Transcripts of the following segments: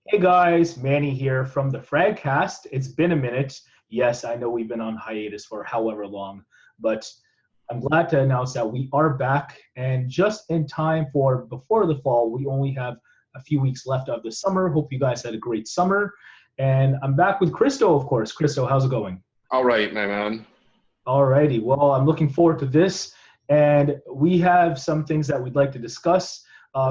Hey guys, Manny here from the Fragcast. It's been a minute. Yes, I know we've been on hiatus for however long, but I'm glad to announce that we are back and just in time for before the fall. We only have a few weeks left of the summer. Hope you guys had a great summer. And I'm back with Kristo, of course. Kristo, how's it going? All right, my man. Alrighty, well, I'm looking forward to this. And we have some things that we'd like to discuss.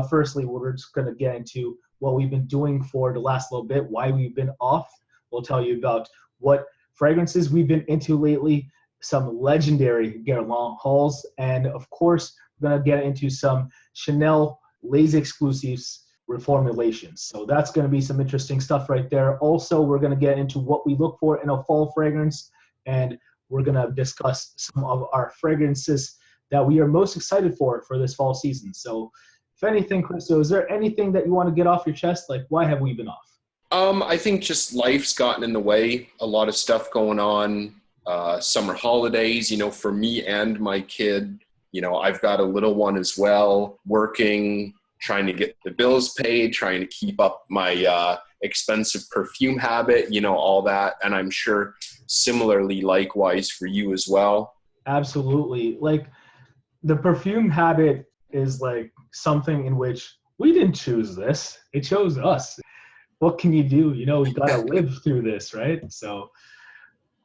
Firstly, we're just going to get into what we've been doing for the last little bit, why we've been off. We'll tell you about what fragrances we've been into lately, some legendary Guerlain hauls, and of course, we're going to get into some Chanel Lazy exclusives reformulations. So that's going to be some interesting stuff right there. Also, we're going to get into what we look for in a fall fragrance, and we're going to discuss some of our fragrances that we are most excited for this fall season. So if anything, Kristo, is there anything that you want to get off your chest? Like, why have we been off? I think just life's gotten in the way. A lot of stuff going on. Summer holidays, for me and my kid. I've got a little one as well, working, trying to get the bills paid, trying to keep up my expensive perfume habit, all that. And I'm sure similarly, likewise for you as well. Absolutely. Like, the perfume habit is like something in which we didn't choose this. It chose us. What can you do? We got to live through this, right? So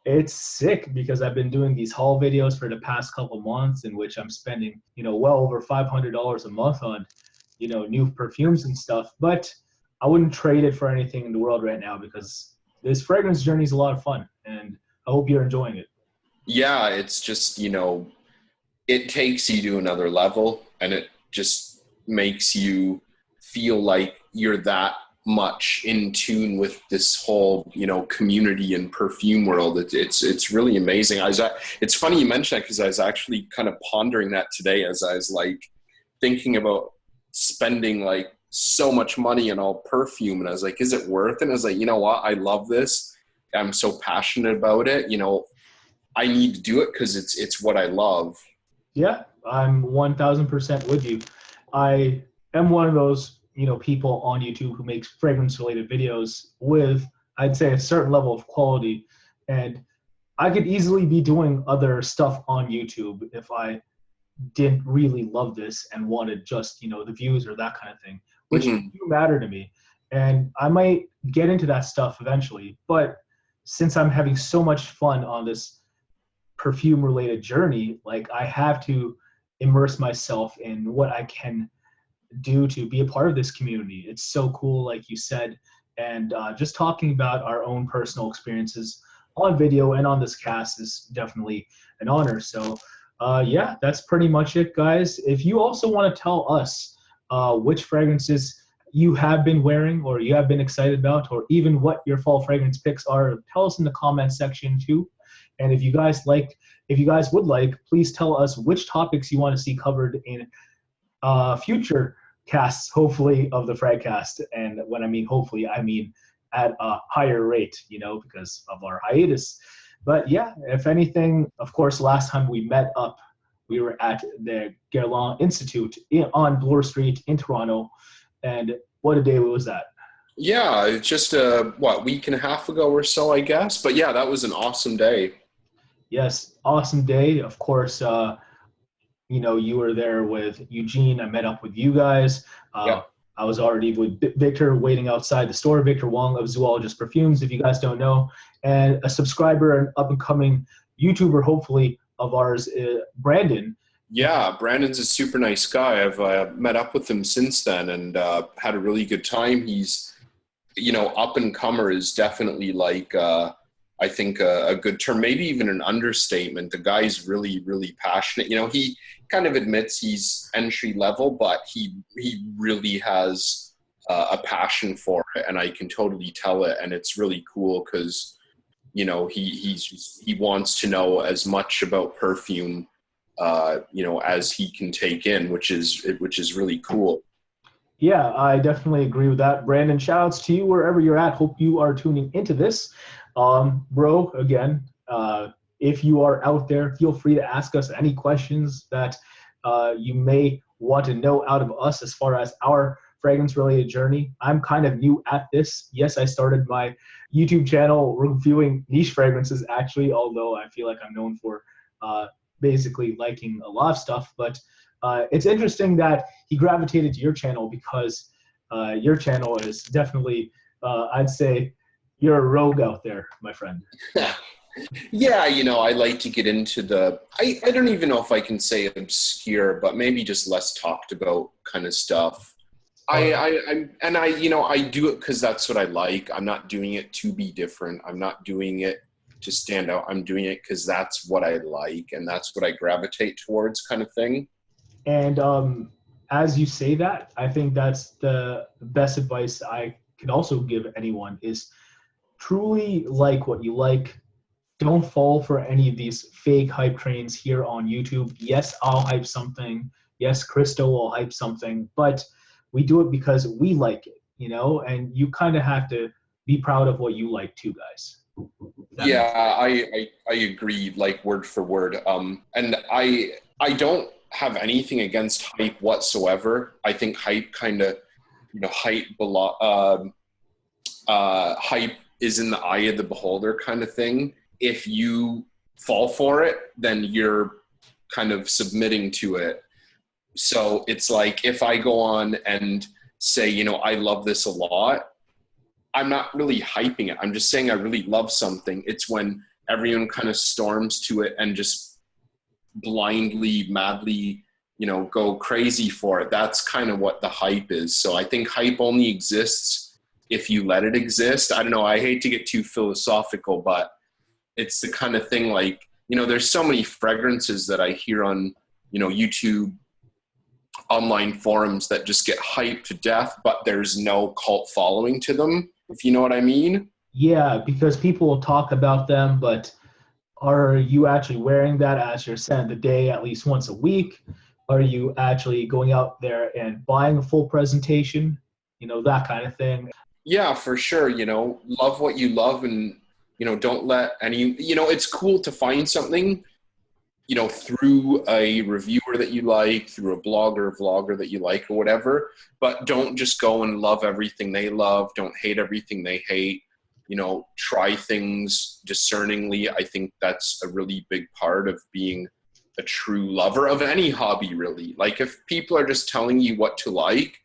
it's sick because I've been doing these haul videos for the past couple months in which I'm spending, well over $500 a month on, new perfumes and stuff. But I wouldn't trade it for anything in the world right now because this fragrance journey is a lot of fun and I hope you're enjoying it. Yeah, it's just, it takes you to another level and it just makes you feel like you're that much in tune with this whole, community and perfume world. It's really amazing. It's funny you mentioned that because I was actually kind of pondering that today as I was like thinking about spending like so much money on all perfume. And I was like, is it worth it? And I was like, you know what? I love this. I'm so passionate about it. I need to do it because it's what I love. Yeah, I'm 1000% with you. I am one of those, people on YouTube who makes fragrance related videos with, I'd say, a certain level of quality. And I could easily be doing other stuff on YouTube if I didn't really love this and wanted just, the views or that kind of thing, which do matter to me. And I might get into that stuff eventually. But since I'm having so much fun on this perfume related journey, like I have to immerse myself in what I can do to be a part of this community. It's so cool, like you said, and just talking about our own personal experiences on video and on this cast is definitely an honor. So yeah, that's pretty much it, guys. If you also want to tell us which fragrances you have been wearing or you have been excited about, or even what your fall fragrance picks are, tell us in the comment section too. And if you guys would like, please tell us which topics you want to see covered in future casts, hopefully, of the Fragcast. And when I mean hopefully, I mean at a higher rate, because of our hiatus. But yeah, if anything, of course, last time we met up, we were at the Guerlain Institute on Bloor Street in Toronto. And what a day was that? Yeah, it's just week and a half ago or so, I guess. But yeah, that was an awesome day. Yes, awesome day. Of course, you were there with Eugene. I met up with you guys. Yeah. I was already with Victor waiting outside the store. Victor Wong of Zoologist Perfumes, if you guys don't know. And a subscriber and up-and-coming YouTuber, hopefully, of ours, Brandon. Yeah, Brandon's a super nice guy. I've met up with him since then and had a really good time. He's, up-and-comer is definitely like, I think, a good term, maybe even an understatement. The guy's really, really passionate. He kind of admits he's entry level, but he really has a passion for it, and I can totally tell it. And it's really cool because, he wants to know as much about perfume as he can take in, which is really cool. Yeah, I definitely agree with that. Brandon, shout outs to you wherever you're at. Hope you are tuning into this. Bro, again, if you are out there, feel free to ask us any questions that you may want to know out of us as far as our fragrance-related journey. I'm kind of new at this. Yes, I started my YouTube channel reviewing niche fragrances, actually, although I feel like I'm known for basically liking a lot of stuff. But it's interesting that he gravitated to your channel because your channel is definitely, I'd say, you're a rogue out there, my friend. Yeah, you know, I like to get into the, I don't even know if I can say obscure, but maybe just less talked about kind of stuff. I do it because that's what I like. I'm not doing it to be different. I'm not doing it to stand out. I'm doing it because that's what I like and that's what I gravitate towards, kind of thing. And as you say that, I think that's the best advice I could also give anyone is truly like what you like. Don't fall for any of these fake hype trains here on YouTube. Yes, I'll hype something. Yes, Kristo will hype something, but we do it because we like it, you know, and you kind of have to be proud of what you like too, guys. Yeah, I agree, like word for word. And I don't have anything against hype whatsoever. I think hype kind of, you know, hype is in the eye of the beholder kind of thing. If you fall for it, then you're kind of submitting to it. So it's like if I go on and say, you know, I love this a lot, I'm not really hyping it. I'm just saying I really love something. It's when everyone kind of storms to it and just blindly, madly, you know, go crazy for it. That's kind of what the hype is. So I think hype only exists if you let it exist. I don't know. I hate to get too philosophical, but it's the kind of thing like, you know, there's so many fragrances that I hear on, you know, YouTube, online forums that just get hyped to death, but there's no cult following to them, if you know what I mean. Yeah, because people will talk about them, but are you actually wearing that as your scent of the day at least once a week? Are you actually going out there and buying a full presentation? You know, that kind of thing. Yeah, for sure. You know, love what you love and, you know, don't let any, you know, it's cool to find something, you know, through a reviewer that you like, through a blogger, vlogger that you like or whatever, but don't just go and love everything they love. Don't hate everything they hate. You know, try things discerningly. I think that's a really big part of being a true lover of any hobby, really. Like if people are just telling you what to like,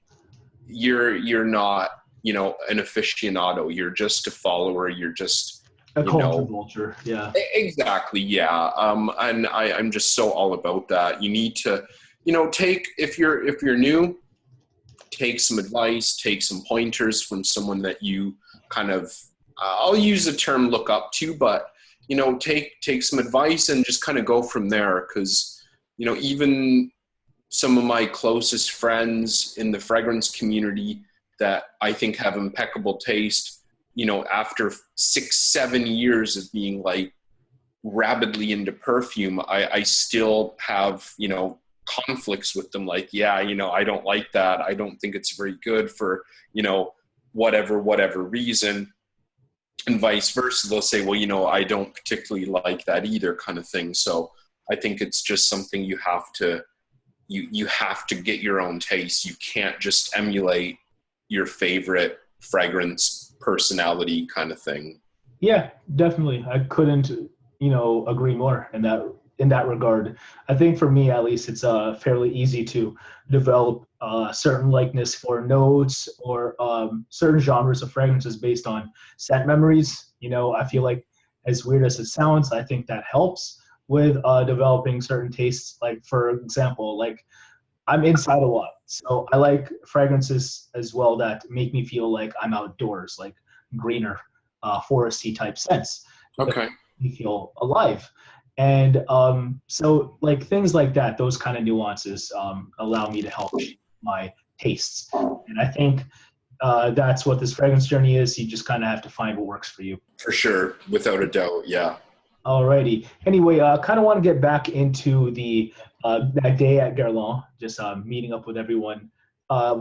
you're not, you know, an aficionado. You're just a follower. You're just, a culture vulture. Yeah, exactly. Yeah. And I'm just so all about that. You need to, you know, if you're new, take some advice, take some pointers from someone that you kind of, I'll use the term look up to, but, you know, take some advice and just kind of go from there. Cause, you know, even some of my closest friends in the fragrance community that I think have impeccable taste, you know, after 6-7 years of being like rabidly into perfume, I still have, you know, conflicts with them. Like, yeah, you know, I don't like that. I don't think it's very good for, you know, whatever reason, and vice versa. They'll say, well, you know, I don't particularly like that either, kind of thing. So I think it's just something you have to get your own taste. You can't just emulate your favorite fragrance personality kind of thing. Yeah, definitely. I couldn't, you know, agree more in that regard. I think for me, at least, it's fairly easy to develop certain likeness for notes or certain genres of fragrances based on scent memories. You know, I feel like as weird as it sounds, I think that helps with developing certain tastes. Like, for example, like I'm inside a lot, so I like fragrances as well that make me feel like I'm outdoors, like greener, foresty type scents. Okay. Make me feel alive. And so like things like that, those kind of nuances allow me to help shape my tastes. And I think that's what this fragrance journey is. You just kind of have to find what works for you. For sure, without a doubt, yeah. Alrighty. Anyway, kind of want to get back into the that day at Guerlain, just meeting up with everyone.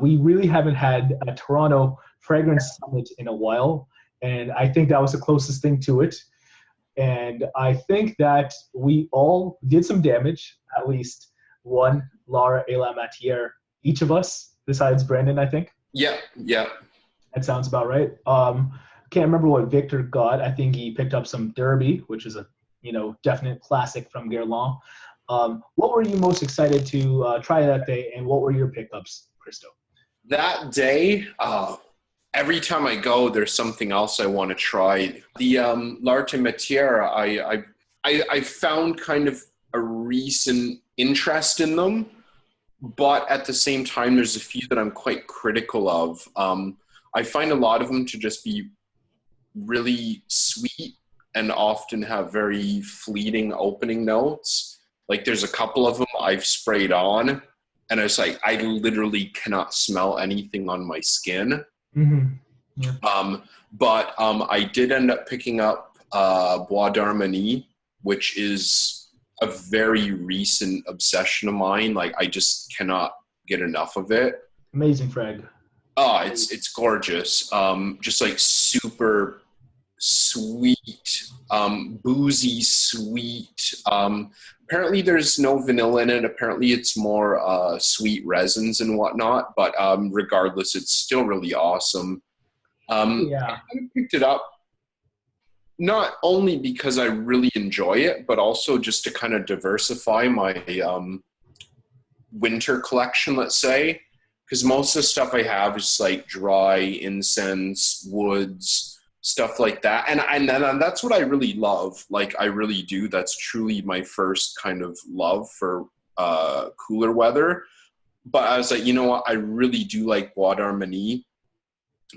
We really haven't had a Toronto fragrance summit in a while, and I think that was the closest thing to it. And I think that we all did some damage, at least one Laura et la Matière, each of us, besides Brandon, I think. Yeah, yeah. That sounds about right. Can't remember what Victor got. I think he picked up some Derby, which is a definite classic from Guerlain. What were you most excited to try that day, and what were your pickups, Kristo? That day, every time I go, there's something else I want to try. The L'Arte Matière, I found kind of a recent interest in them, but at the same time, there's a few that I'm quite critical of. I find a lot of them to just be really sweet and often have very fleeting opening notes. Like there's a couple of them I've sprayed on, and it's like I literally cannot smell anything on my skin. Mm-hmm. Yeah. But I did end up picking up Bois d'Harmonie, which is a very recent obsession of mine. Like I just cannot get enough of it. Amazing frag. Oh, it's gorgeous. Just like super sweet, boozy sweet. Apparently there's no vanilla in it. Apparently it's more sweet resins and whatnot. But regardless, it's still really awesome. Yeah. I picked it up not only because I really enjoy it, but also just to kind of diversify my winter collection, let's say. Because most of the stuff I have is like dry incense, woods, stuff like that. And that's what I really love. Like I really do. That's truly my first kind of love for cooler weather. But I was like, you know what? I really do like Bois d'Harmonie.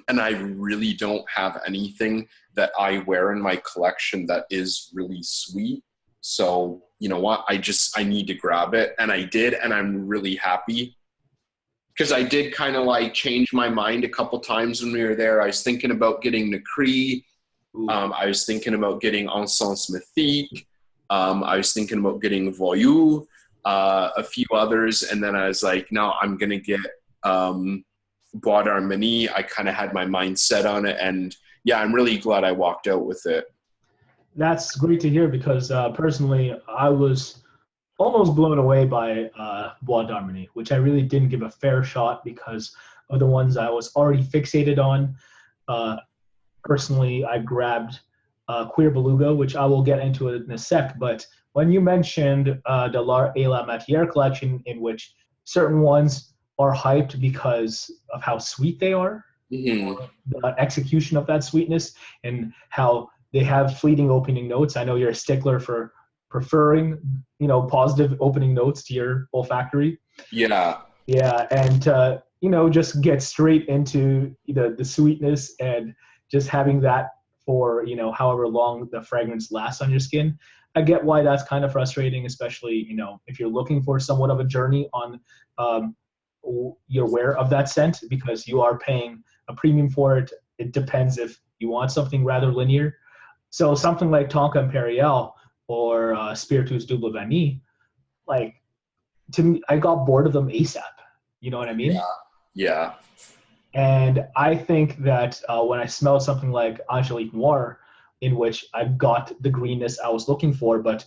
And I really don't have anything that I wear in my collection that is really sweet. So you know what? I need to grab it. And I did. And I'm really happy. Because I did kind of like change my mind a couple times when we were there. I was thinking about getting Nacree. I was thinking about getting Encens Mythique. I was thinking about getting Voyou, a few others. And then I was like, no, I'm going to get Bois d'Harmonie. I kind of had my mind set on it. And yeah, I'm really glad I walked out with it. That's great to hear because personally, I was almost blown away by Bois d'Harmonie, which I really didn't give a fair shot because of the ones I was already fixated on. Personally, I grabbed Queer Beluga, which I will get into it in a sec. But when you mentioned the L'Art et la Matière collection, in which certain ones are hyped because of how sweet they are, Mm-hmm. the execution of that sweetness, and how they have fleeting opening notes. I know you're a stickler for preferring, positive opening notes to your olfactory. Yeah. Yeah, and just get straight into the sweetness and just having that for however long the fragrance lasts on your skin. I get why that's kind of frustrating, especially if you're looking for somewhat of a journey on your wear of that scent, because you are paying a premium for it. It depends if you want something rather linear. So something like Tonka Imperial or Spiritus Double Vanille, like, to me, I got bored of them ASAP. You know what I mean? Yeah. And I think that when I smelled something like Angelique Noir, in which I got the greenness I was looking for, but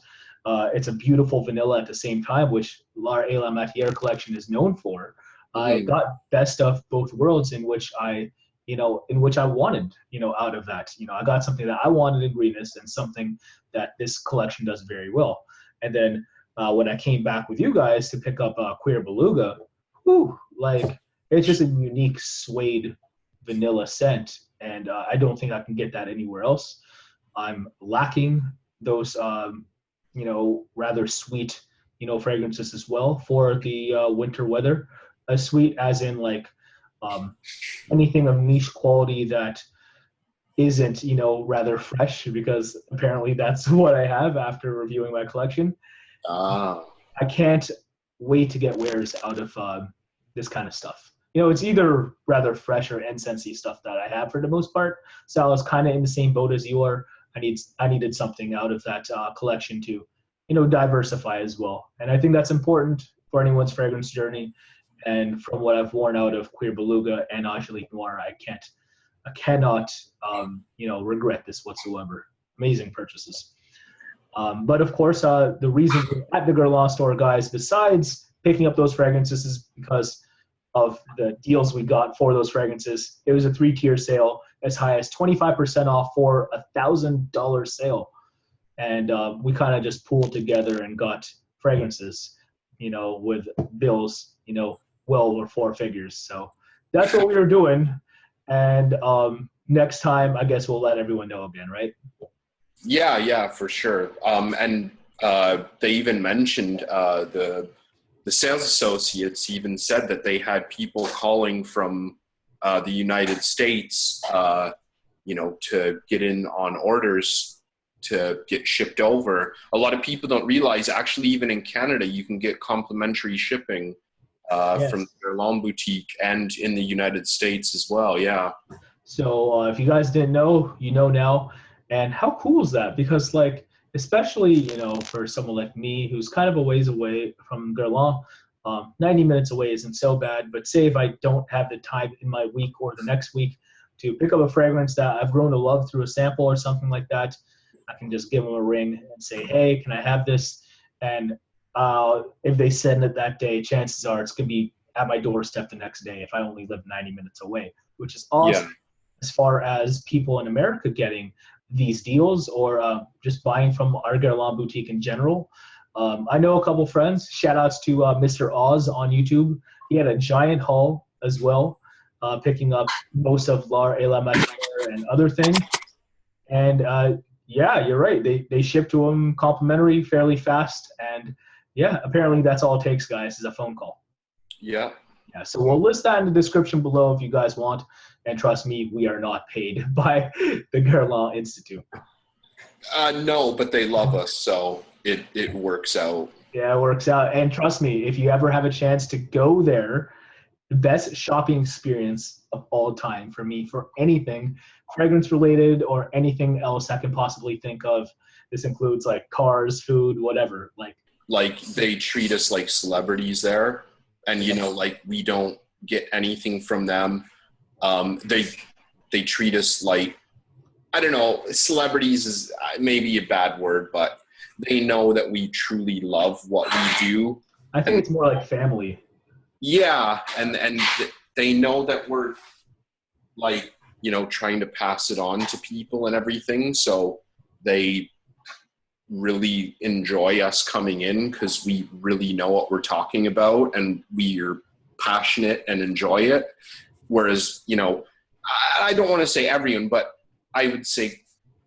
it's a beautiful vanilla at the same time, which L'Art et la Matière collection is known for. I got best of both worlds, in which I wanted, out of that. I got something that I wanted in greenness and something that this collection does very well. And then when I came back with you guys to pick up Queer Beluga, it's just a unique suede vanilla scent, and I don't think I can get that anywhere else. I'm lacking those, rather sweet, fragrances as well for the winter weather. Sweet as in anything of niche quality that isn't, rather fresh, because apparently that's what I have after reviewing my collection. I can't wait to get wares out of this kind of stuff. It's either rather fresh or incensey stuff that I have for the most part. So I was kind of in the same boat as you are. I needed something out of that collection to, diversify as well. And I think that's important for anyone's fragrance journey. And from what I've worn out of Queer Beluga and Angelique Noir, I cannot, regret this whatsoever. Amazing purchases. But of course, the reason we're at the Guerlain store, guys, besides picking up those fragrances, is because of the deals we got for those fragrances. It was a 3-tier sale, as high as 25% off for $1,000 sale. And we kind of just pooled together and got fragrances, with bills, well over 4 figures. So that's what we were doing. And next time, I guess we'll let everyone know again, right? Yeah, for sure. And they even mentioned the sales associates even said that they had people calling from the United States, to get in on orders to get shipped over. A lot of people don't realize, actually, even in Canada, you can get complimentary shipping from the Guerlain boutique, and in the United States as well. Yeah. So if you guys didn't know, you know now. And how cool is that? Because especially, for someone like me who's kind of a ways away from Guerlain, 90 minutes away isn't so bad. But say if I don't have the time in my week or the next week to pick up a fragrance that I've grown to love through a sample or something like that, I can just give them a ring and say, hey, can I have this? And if they send it that day, chances are it's going to be at my doorstep the next day if I only live 90 minutes away, which is awesome. As far as people in America getting these deals or just buying from our Guerlain boutique in general. I know a couple friends, shout outs to Mr. Oz on YouTube. He had a giant haul as well, picking up most of L'Art et la Matière and other things. And yeah, you're right. They ship to them complimentary fairly fast. And yeah, apparently that's all it takes, guys, is a phone call. Yeah. Yeah, so we'll list that in the description below if you guys want. And trust me, we are not paid by the Guerlain Institute. No, but they love us, so it works out. Yeah, it works out. And trust me, if you ever have a chance to go there, the best shopping experience of all time for me, for anything fragrance related or anything else I can possibly think of. This includes cars, food, whatever. Like they treat us like celebrities there, and we don't get anything from them. They treat us like, I don't know, celebrities is maybe a bad word, but they know that we truly love what we do. I think it's more like family. Yeah, and they know that we're trying to pass it on to people and everything, so they really enjoy us coming in because we really know what we're talking about and we're passionate and enjoy it. Whereas, I don't want to say everyone, but I would say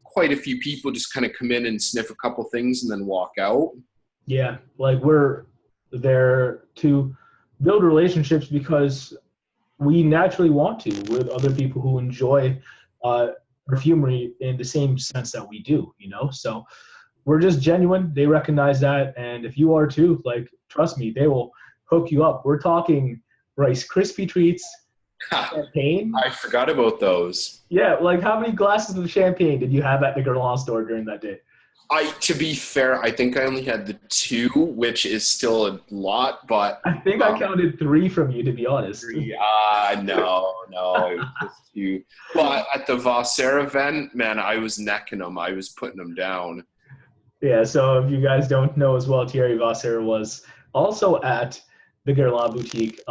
quite a few people just kind of come in and sniff a couple things and then walk out. Yeah, we're there to build relationships because we naturally want to with other people who enjoy perfumery in the same sense that we do, So we're just genuine. They recognize that. And if you are too, trust me, they will hook you up. We're talking Rice Krispie treats, champagne. I forgot about those. Yeah, how many glasses of champagne did you have at the Guerlain store during that day? To be fair, I think I only had the 2, which is still a lot, but I think I counted 3 from you, to be honest. 3, no, it was just 2. But at the Vassar event, man, I was necking them. I was putting them down. Yeah, so if you guys don't know as well, Thierry Vassar was also at the Guerlain boutique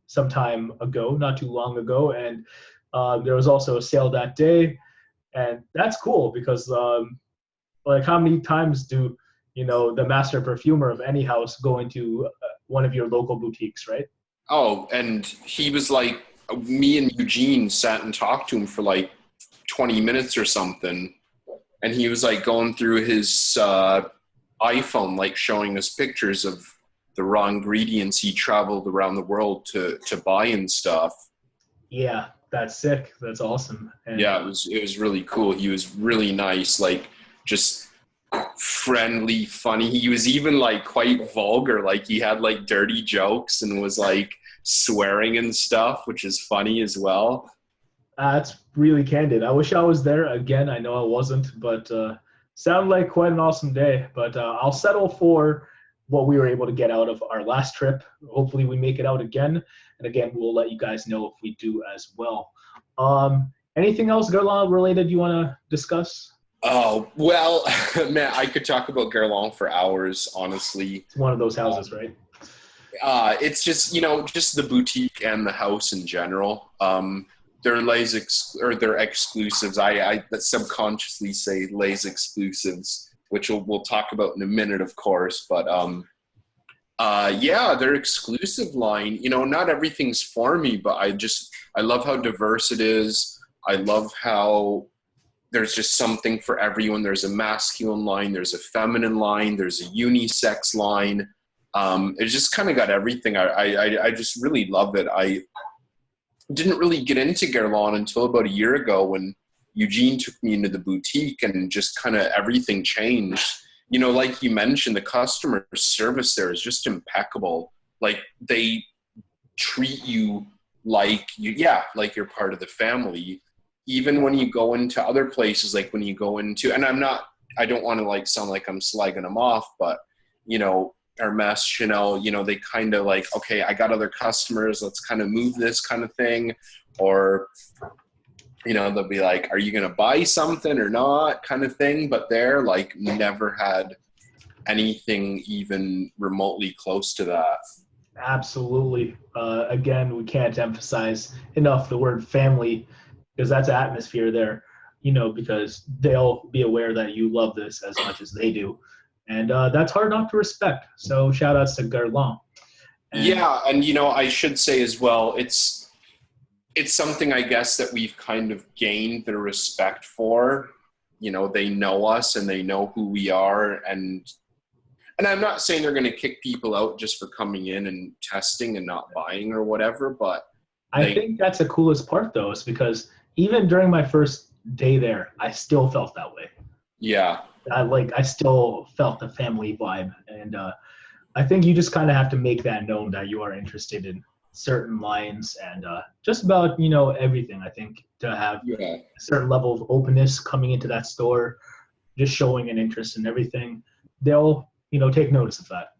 some time ago, not too long ago, and there was also a sale that day, and that's cool because how many times do the master perfumer of any house go into one of your local boutiques, right? Oh, and he was me and Eugene sat and talked to him for 20 minutes or something, and he was going through his iPhone, showing us pictures of the raw ingredients he traveled around the world to buy and stuff. Yeah, that's sick. That's awesome. And yeah, it was really cool. He was really nice, just friendly, funny. He was even quite vulgar. He had dirty jokes and was swearing and stuff, which is funny as well. That's really candid. I wish I was there again. I know I wasn't, but sounded like quite an awesome day. But I'll settle for what we were able to get out of our last trip. Hopefully we make it out again. And again, we'll let you guys know if we do as well. Anything else Guerlain related you want to discuss? Oh, well, man, I could talk about Guerlain for hours, honestly. It's one of those houses, right? It's just, you know, just the boutique and the house in general. They're they're exclusives. I subconsciously say Lay's exclusives, which we'll talk about in a minute, of course. But yeah, their exclusive line, you know, not everything's for me, but I love how diverse it is. I love how there's just something for everyone. There's a masculine line, there's a feminine line, there's a unisex line. It's just kind of got everything. I just really love it. I didn't really get into Guerlain until about a year ago when Eugene took me into the boutique, and just kind of everything changed. You know, like you mentioned, the customer service there is just impeccable. Like, they treat you like like you're part of the family. Even when you go into other places, like when you go into, and I don't want to like sound like I'm slagging them off, but you know, Hermes, Chanel, you know, they kind of like, okay, I got other customers, let's kind of move this kind of thing. Or, you know, they'll be like, are you going to buy something or not kind of thing. But they're like, never had anything even remotely close to that. Absolutely. Again, we can't emphasize enough the word family, because that's atmosphere there, you know, because they'll be aware that you love this as much as they do. And that's hard not to respect. So shout outs to Guerlain. Yeah, and you know, I should say as well, it's something, I guess, that we've kind of gained the respect for. You know, they know us and they know who we are, and I'm not saying they're going to kick people out just for coming in and testing and not buying or whatever, but I think that's the coolest part, though, is because even during my first day there, I still felt that way. Yeah. I still felt the family vibe, and I think you just kind of have to make that known that you are interested in certain lines and just about, you know, everything. I think to have a certain level of openness coming into that store, just showing an interest in everything, they'll, you know, take notice of that.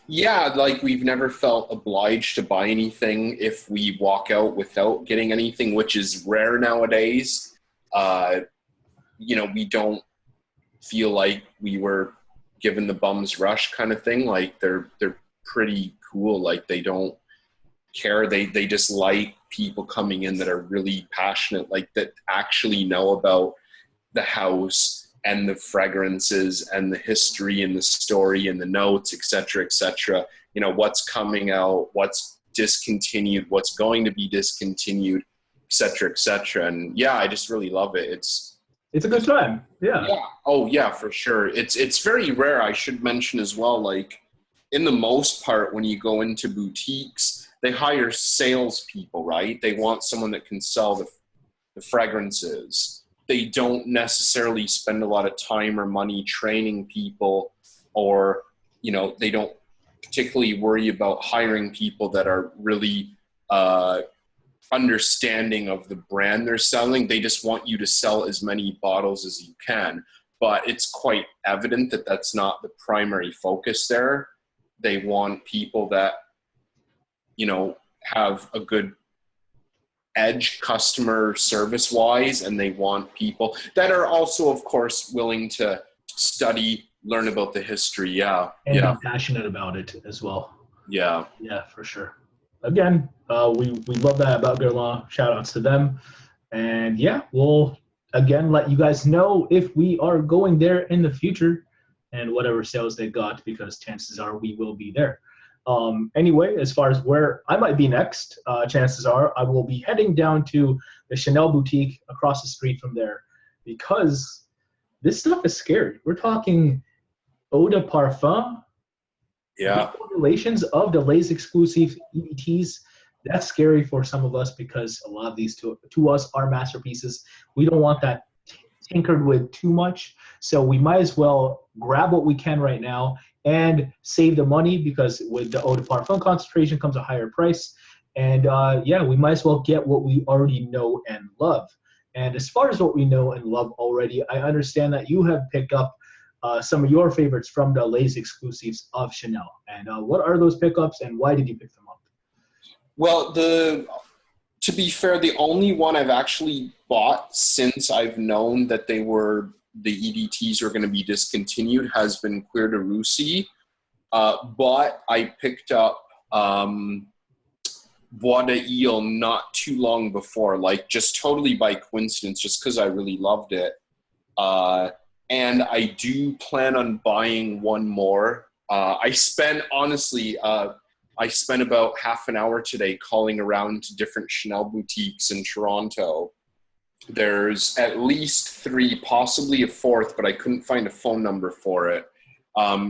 Yeah, like we've never felt obliged to buy anything if we walk out without getting anything, which is rare nowadays. You know, we don't feel like we were given the bum's rush kind of thing. Like they're pretty cool. Like they don't care. They just like people coming in that are really passionate, like that actually know about the house and the fragrances and the history and the story and the notes, etc., etc. You know, what's coming out, what's discontinued, what's going to be discontinued, etc., etc. And yeah, I just really love it. It's a good time. Yeah. Yeah. Oh yeah, for sure. It's very rare. I should mention as well, like in the most part, when you go into boutiques, they hire salespeople, right? They want someone that can sell the fragrances. They don't necessarily spend a lot of time or money training people, or, you know, they don't particularly worry about hiring people that are really understanding of the brand they're selling. They just want you to sell as many bottles as you can. But it's quite evident that that's not the primary focus there. They want people that, you know, have a good edge customer service wise, and they want people that are also, of course, willing to study, learn about the history. Yeah. And be passionate about it as well. Yeah. Yeah, for sure. Again, we love that about Guerlain. Shout outs to them. And yeah, we'll again let you guys know if we are going there in the future and whatever sales they got, because chances are we will be there. Anyway, as far as where I might be next, chances are I will be heading down to the Chanel boutique across the street from there, because this stuff is scary. We're talking eau de parfum, Reformulations of the Lay's exclusive EDTs. That's scary for some of us, because a lot of these to us are masterpieces. We don't want that tinkered with too much, so we might as well grab what we can right now and save the money, because with the eau de parfum concentration comes a higher price. And yeah, we might as well get what we already know and love. And as far as what we know and love already, I understand that you have picked up some of your favorites from the Lay's exclusives of Chanel. And what are those pickups, and why did you pick them up? Well, to be fair, the only one I've actually bought since I've known that the EDTs are going to be discontinued has been Cuir de Russie. But I picked up Bois d'Ile not too long before, like just totally by coincidence, just because I really loved it. And I do plan on buying one more. I spent about half an hour today calling around to different Chanel boutiques in Toronto. There's at least 3, possibly a 4th, but I couldn't find a phone number for it.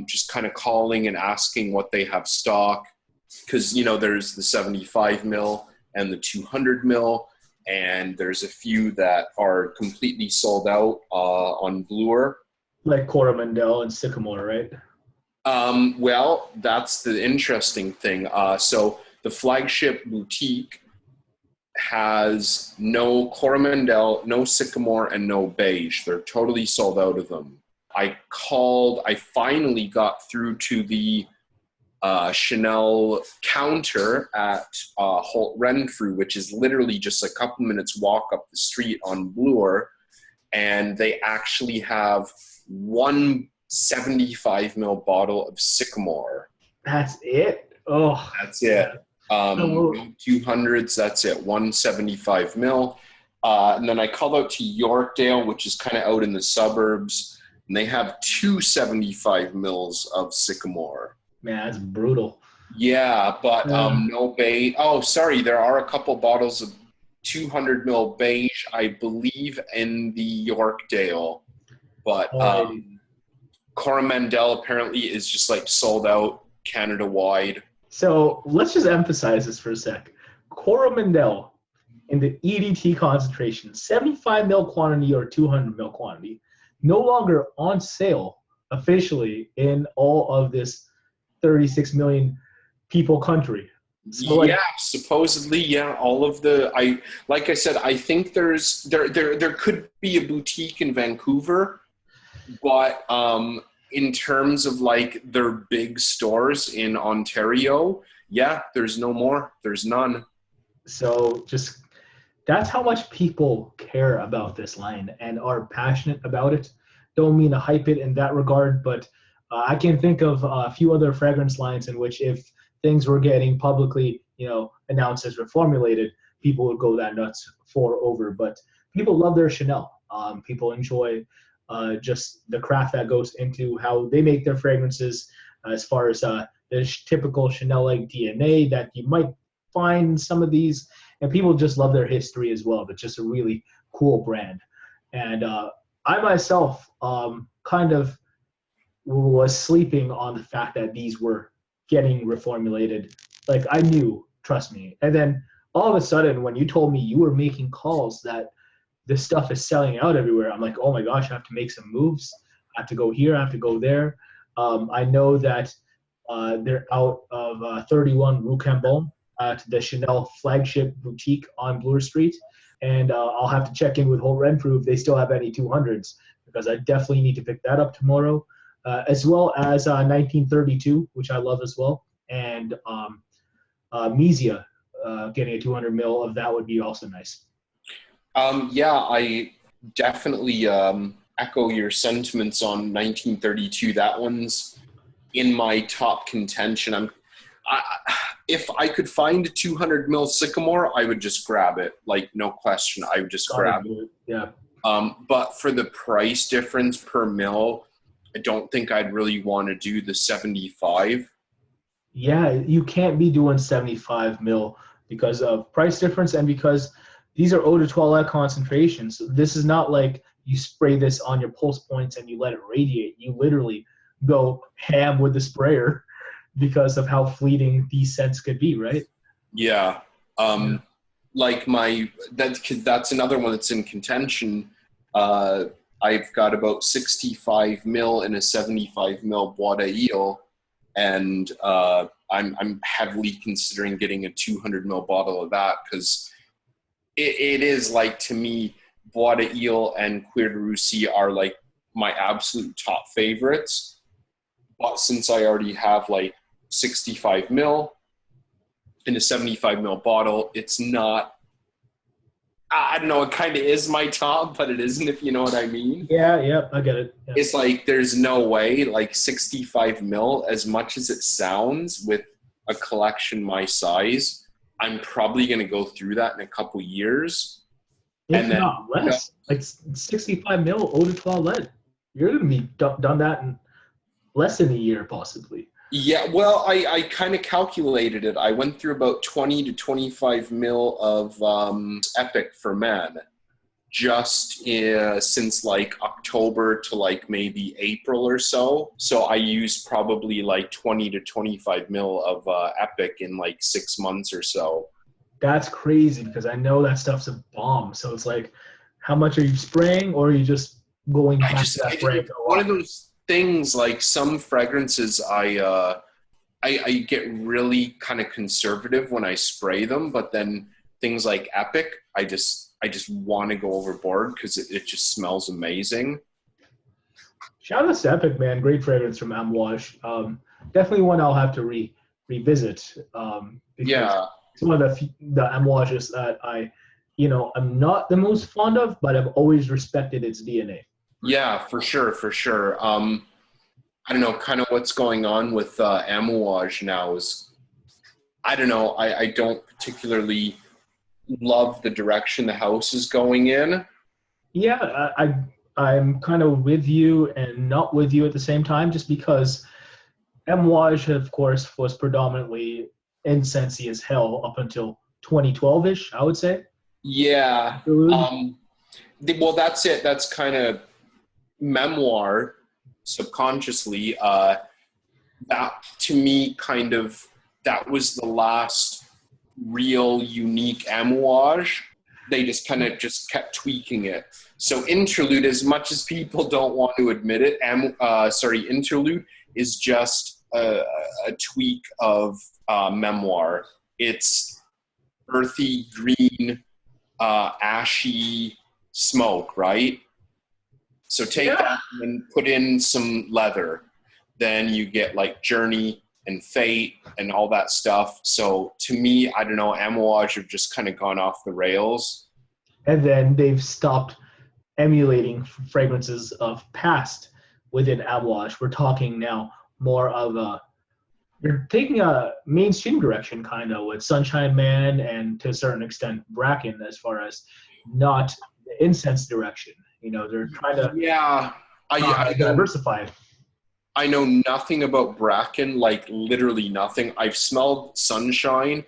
Just kind of calling and asking what they have stock. Because, you know, there's the 75 mil and the 200 mil, and there's a few that are completely sold out on Bluer. Like Coromandel and Sycamore, right? Well, that's the interesting thing. So the flagship boutique has no Coromandel, no Sycamore, and no Beige. They're totally sold out of them. I finally got through to the Chanel counter at Holt Renfrew, which is literally just a couple minutes walk up the street on Bloor, and they actually have one 75 ml bottle of Sycamore. That's it? Oh, that's it. No 200s, that's it. 175 ml. And then I called out to Yorkdale, which is kind of out in the suburbs, and they have 275 mils of Sycamore. Man, that's brutal. Yeah, but no beige. Oh, sorry, there are a couple bottles of 200 ml beige, I believe, in the Yorkdale. But Coromandel apparently is just like sold out Canada-wide. So let's just emphasize this for a sec. Coromandel in the EDT concentration, 75 ml quantity or 200 ml quantity, no longer on sale officially in all of this 36 million people country. So yeah, supposedly, yeah. All of the like I said, I think there could be a boutique in Vancouver, but in terms of like their big stores in Ontario, yeah, there's no more. There's none. So just that's how much people care about this line and are passionate about it. Don't mean to hype it in that regard, but I can think of a few other fragrance lines in which if things were getting publicly, announced as reformulated, people would go that nuts over. But people love their Chanel. People enjoy just the craft that goes into how they make their fragrances, as far as the typical Chanel-like DNA that you might find in some of these. And people just love their history as well. But just a really cool brand. And I myself kind of was sleeping on the fact that these were getting reformulated. Like I knew, trust me. And then all of a sudden, when you told me you were making calls that this stuff is selling out everywhere, I'm like, oh my gosh, I have to make some moves. I have to go here, I have to go there. I know that they're out of 31 Rue Cambon at the Chanel flagship boutique on Bloor Street. And I'll have to check in with Holt Renfrew if they still have any 200s, because I definitely need to pick that up tomorrow. As well as 1932, which I love as well, and Mesia, getting a 200 mil of that would be also nice. Yeah, I definitely echo your sentiments on 1932. That one's in my top contention. If I could find a 200 mil Sycamore, I would just grab it. Like, no question, I would just grab it. Yeah. But for the price difference per mil, I don't think I'd really want to do the 75. Yeah, you can't be doing 75 mil because of price difference and because these are eau de toilette concentrations. This is not like you spray this on your pulse points and you let it radiate. You literally go ham with the sprayer because of how fleeting these scents could be, right? Yeah. Like that's another one that's in contention. I've got about 65 mil and a 75 mil Bois d'Ile, and I'm heavily considering getting a 200 mil bottle of that because it is like, to me, Bois d'Ile and Cuir de Russie are like my absolute top favorites. But since I already have like 65 mil in a 75 mil bottle, it's not, I don't know, it kind of is my top, but it isn't, if you know what I mean. Yeah, I get it. Yeah. It's like, there's no way, like 65 mil, as much as it sounds with a collection my size, I'm probably going to go through that in a couple years. If And then, not less, like 65 mil O-to-12 LED. You're going to be done that in less than a year, possibly. yeah, well, I kind of calculated it. I went through about 20 to 25 mil of Epic for men just since like October to like maybe April or so. So I used probably like 20 to 25 mil of Epic in like 6 months or so. That's crazy because I know that stuff's a bomb. So it's like, how much are you spraying, or are you just going back to that spray? One of those things, like some fragrances, I get really kind of conservative when I spray them, but then things like Epic, I just want to go overboard because it just smells amazing. Shout out to Epic, man. Great fragrance from Amouage. Definitely one I'll have to revisit. Yeah. It's one of the Amouages that I'm not the most fond of, but I've always respected its DNA. Yeah, for sure. I don't know, kind of what's going on with Amouage now is, I don't know, I don't particularly love the direction the house is going in. Yeah, I'm kind of with you and not with you at the same time, just because Amouage, of course, was predominantly incensey as hell up until 2012-ish, I would say. Yeah. Well, that's it. That's kind of memoir subconsciously. That to me, kind of, that was the last real unique Amouage. They just kind of just kept tweaking it. So Interlude, as much as people don't want to admit it, Interlude is just a tweak of memoir. It's earthy, green, ashy smoke, right? So take that and put in some leather. Then you get like Journey and Fate and all that stuff. So to me, I don't know, Amouage have just kind of gone off the rails. And then they've stopped emulating fragrances of past within Amouage. We're talking now more of you're taking a mainstream direction kind of with Sunshine Man and to a certain extent Bracken, as far as not the incense direction. They're trying to I diversify. I know nothing about Bracken, like literally nothing. I've smelled Sunshine.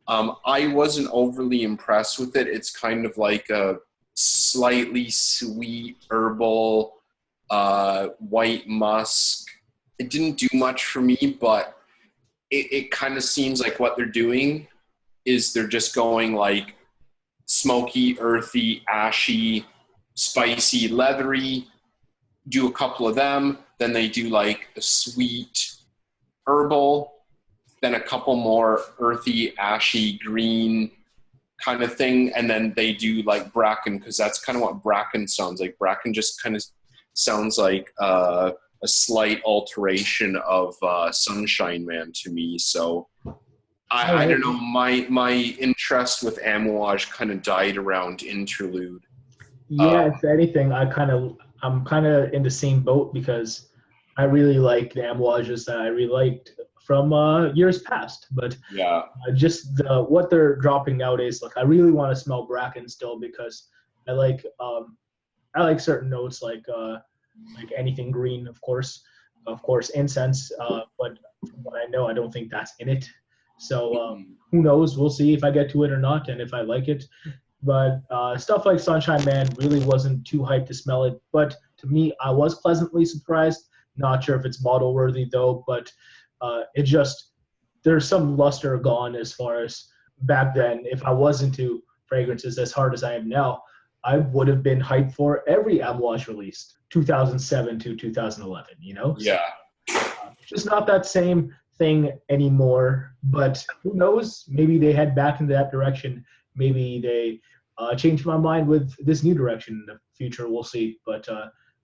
I wasn't overly impressed with it. It's kind of like a slightly sweet herbal, white musk. It didn't do much for me, but it kind of seems like what they're doing is they're just going like smoky, earthy, ashy, spicy, leathery, do a couple of them, then they do like a sweet herbal, then a couple more earthy, ashy, green kind of thing, and then they do like Bracken, because that's kind of what Bracken sounds like. Bracken just kind of sounds like a slight alteration of Sunshine Man to me. So I don't know, my interest with Amouage kind of died around Interlude. Yeah, if anything, I'm kind of in the same boat, because I really like the Amouages that I really liked from years past. But yeah, just what they're dropping nowadays, like I really want to smell Bracken still, because I like certain notes like anything green, of course, incense. But from what I know, I don't think that's in it. So who knows? We'll see if I get to it or not, and if I like it. But stuff like Sunshine Man really wasn't too hyped to smell it. But to me, I was pleasantly surprised. Not sure if it's model worthy though, but it just, there's some luster gone as far as back then. If I was into fragrances as hard as I am now, I would have been hyped for every Amouage released 2007 to 2011, Yeah. Just not that same thing anymore, but who knows? Maybe they head back in that direction. Maybe they change my mind with this new direction in the future. We'll see. But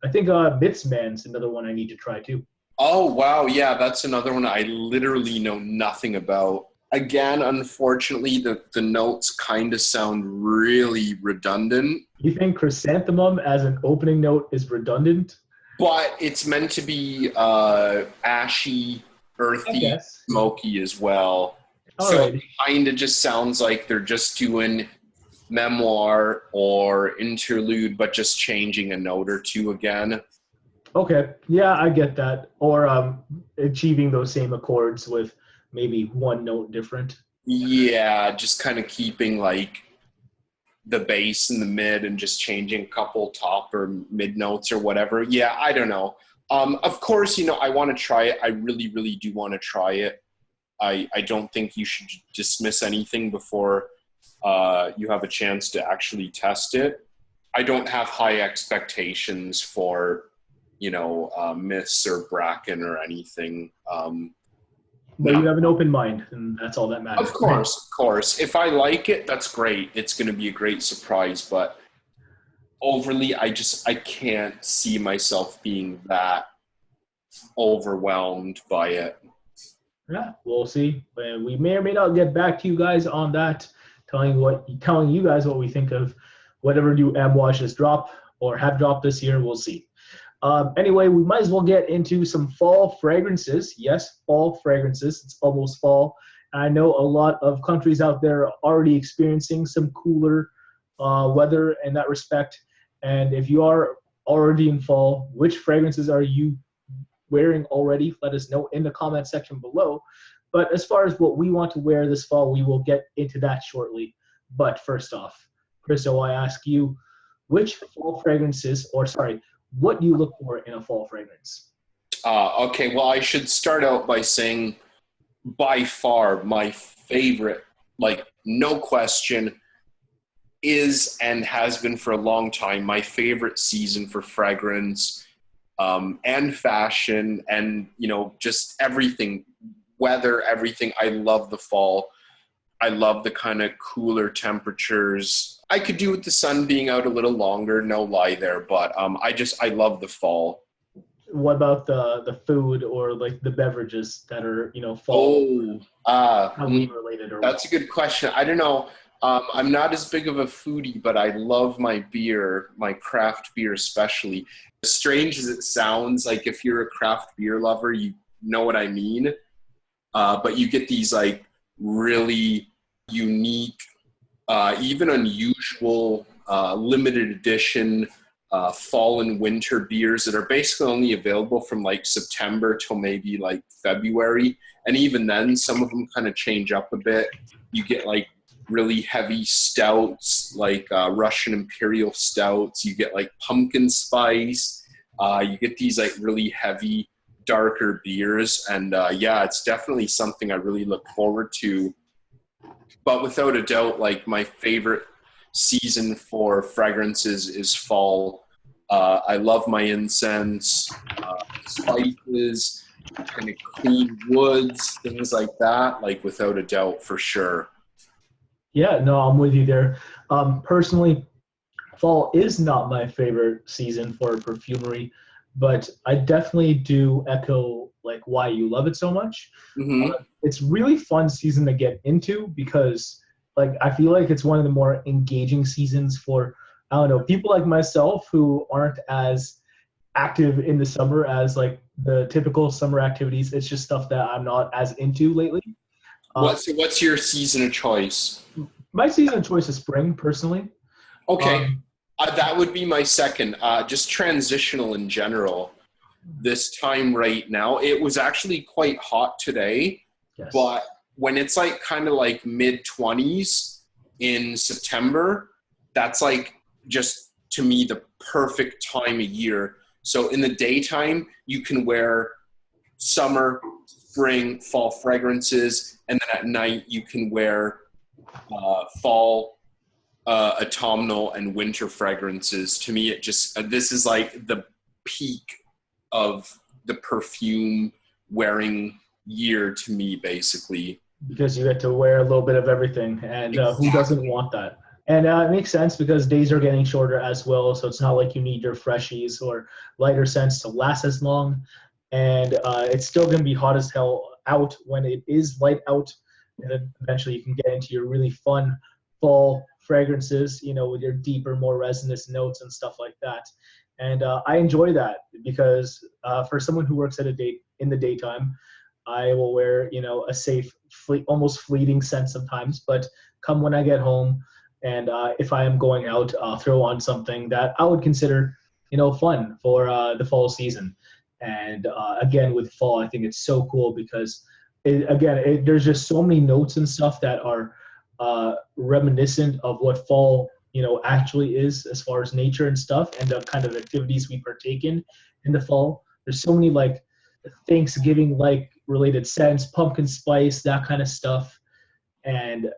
I think Bitsman's another one I need to try too. Oh, wow. Yeah, that's another one I literally know nothing about. Again, unfortunately, the notes kind of sound really redundant. You think chrysanthemum as an opening note is redundant? But it's meant to be ashy, I earthy, guess. smoky as well. So it Alrighty. kind of just sounds like they're just doing memoir or interlude, but just changing a note or two again. Okay. Yeah, I get that. Or achieving those same accords with maybe one note different. Yeah, just kind of keeping like the bass in the mid and just changing a couple top or mid notes or whatever. Yeah, I don't know. Of course, I want to try it. I really, really do want to try it. I don't think you should dismiss anything before you have a chance to actually test it. I don't have high expectations for, Miss or Bracken or anything. But No. you have an open mind, and that's all that matters. Of course. If I like it, that's great. It's going to be a great surprise, but overly, I can't see myself being that overwhelmed by it. Yeah, we'll see. We may or may not get back to you guys on that, telling you guys what we think of whatever new M washes drop or have dropped this year. We'll see. Anyway, we might as well get into some fall fragrances. Yes, fall fragrances. It's almost fall. I know a lot of countries out there are already experiencing some cooler weather in that respect. And if you are already in fall, which fragrances are you wearing already? Let us know in the comment section below. But as far as what we want to wear this fall, we will get into that shortly. But first off, Kristo, I ask you, which fall fragrances, what do you look for in a fall fragrance? Okay, well, I should start out by saying by far my favorite, like no question, is and has been for a long time my favorite season for fragrance and fashion and, just everything, weather, everything. I love the fall. I love the kind of cooler temperatures. I could do with the sun being out a little longer, no lie there, but I love the fall. What about the food or like the beverages that are, fall Halloween related? Or That's a good question. I don't know. I'm not as big of a foodie, but I love my beer, my craft beer especially. As strange as it sounds, like if you're a craft beer lover, you know what I mean. But you get these like really unique, even unusual, limited edition fall and winter beers that are basically only available from like September till maybe like February. And even then, some of them kind of change up a bit. You get like really heavy stouts, like Russian Imperial stouts. You get like pumpkin spice. You get these like really heavy, darker beers. And yeah, it's definitely something I really look forward to. But without a doubt, like my favorite season for fragrances is fall. I love my incense, spices, kind of clean woods, things like that, like without a doubt for sure. Yeah, no, I'm with you there. Personally, fall is not my favorite season for perfumery, but I definitely do echo like why you love it so much. Mm-hmm. It's really fun season to get into because like I feel like it's one of the more engaging seasons for, I don't know, people like myself who aren't as active in the summer as like the typical summer activities. It's just stuff that I'm not as into lately. What's your season of choice? My season of choice is spring, personally. Okay, that would be my second. Just transitional in general. This time right now, it was actually quite hot today, Yes. but when it's like kind of like mid-20s in September, that's like just to me the perfect time of year. So in the daytime, you can wear summer, spring, fall fragrances, and then at night you can wear fall, autumnal, and winter fragrances. To me, it just this is like the peak of the perfume wearing year to me, basically. Because you get to wear a little bit of everything, and who doesn't want that? And it makes sense because days are getting shorter as well, so it's not like you need your freshies or lighter scents to last as long. And it's still going to be hot as hell out when it is light out, and then eventually you can get into your really fun fall fragrances, with your deeper, more resinous notes and stuff like that. And I enjoy that because for someone who works in the daytime, I will wear, you know, a safe, almost fleeting scent sometimes. But come when I get home, and if I am going out, I'll throw on something that I would consider, you know, fun for the fall season. And again, with fall, I think it's so cool because, there's just so many notes and stuff that are reminiscent of what fall, you know, actually is as far as nature and stuff, and the kind of activities we partake in the fall. There's so many like Thanksgiving like related scents, pumpkin spice, that kind of stuff, and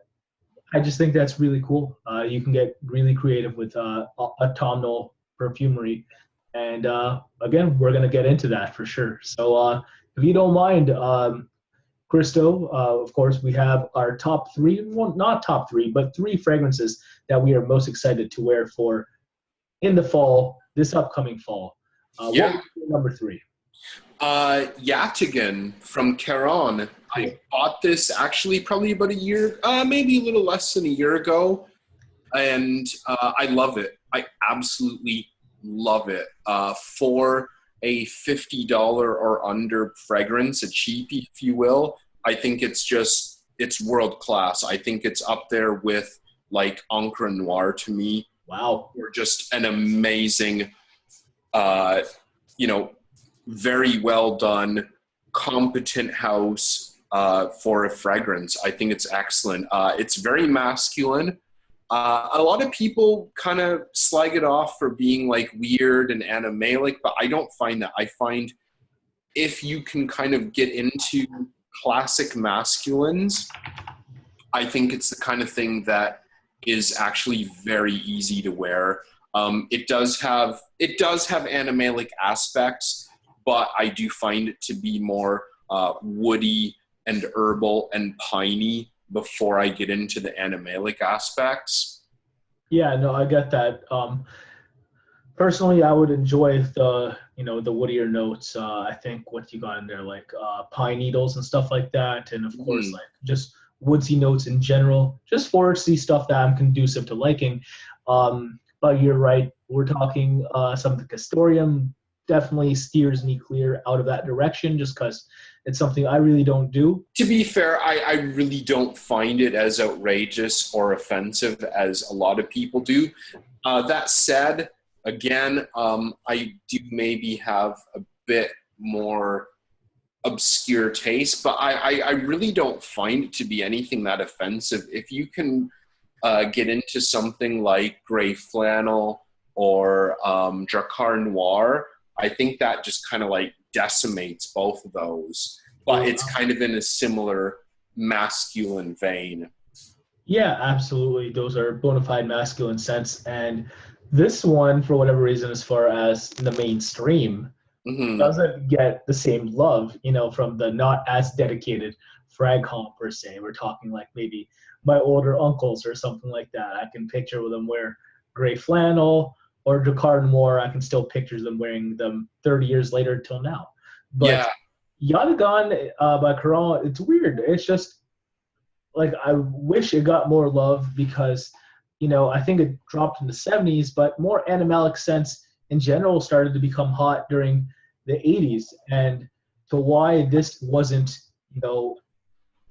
I just think that's really cool. You can get really creative with autumnal perfumery, and again, we're gonna get into that for sure. So if you don't mind, Kristo, of course, we have our top three, well, not top three, but three fragrances that we are most excited to wear for in the fall, this upcoming fall. Yeah. What is number three? Yatigan from Caron. I bought this actually probably about a year, maybe a little less than a year ago, and I love it. I absolutely love it. For a $50 or under fragrance, a cheapie, if you will, I think it's world class. I think it's up there with like Encre Noir to me. Wow. Or just an amazing, you know, very well done, competent house for a fragrance. I think it's excellent. It's very masculine. A lot of people kind of slag it off for being like weird and animalic, but I don't find that. I find if you can kind of get into classic masculines, I think it's the kind of thing that is actually very easy to wear. It does have animalic aspects, but I do find it to be more woody and herbal and piney before I get into the animalic aspects. Yeah, no, I get that. Personally, I would enjoy the, you know, the woodier notes. I think what you got in there, like pine needles and stuff like that, and of course, like just woodsy notes in general, just foresty stuff that I'm conducive to liking. But you're right, we're talking some of the castoreum definitely steers me clear out of that direction just because it's something I really don't do. To be fair, I really don't find it as outrageous or offensive as a lot of people do. That said, again, I do maybe have a bit more obscure taste, but I really don't find it to be anything that offensive. If you can get into something like gray flannel or Drakkar Noir, I think that just kind of like decimates both of those, but it's kind of in a similar masculine vein. Yeah, absolutely. Those are bona fide masculine scents. And this one, for whatever reason, as far as the mainstream, doesn't get the same love, you know, from the not as dedicated fragcomm per se. We're talking like maybe my older uncles or something like that. I can picture them wear gray flannel or Drakkar Noir. I can still picture them wearing them 30 years later till now. But Yatigan by Caron, it's weird. It's just like I wish it got more love because, you know, I think it dropped in the 70s, but more animalic scents in general started to become hot during the 80s. And to why this wasn't, you know,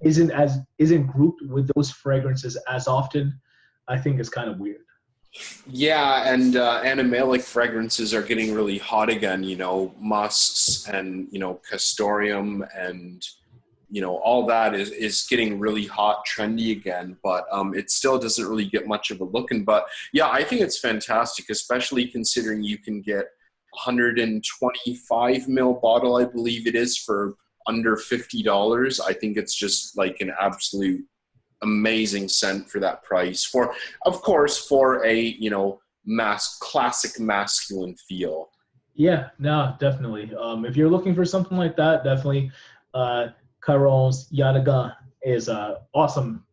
isn't grouped with those fragrances as often, I think is kind of weird. Yeah, and animalic fragrances are getting really hot again, you know, musks and, you know, castoreum and, you know, all that is getting really hot, trendy again, but it still doesn't really get much of a looking. But yeah, I think it's fantastic, especially considering you can get 125 ml bottle, I believe it is, for under $50. I think it's just like an absolute amazing scent for that price. For, of course, for a, you know, classic masculine feel. Yeah, no, definitely. If you're looking for something like that, definitely Caron's Yatigan is a awesome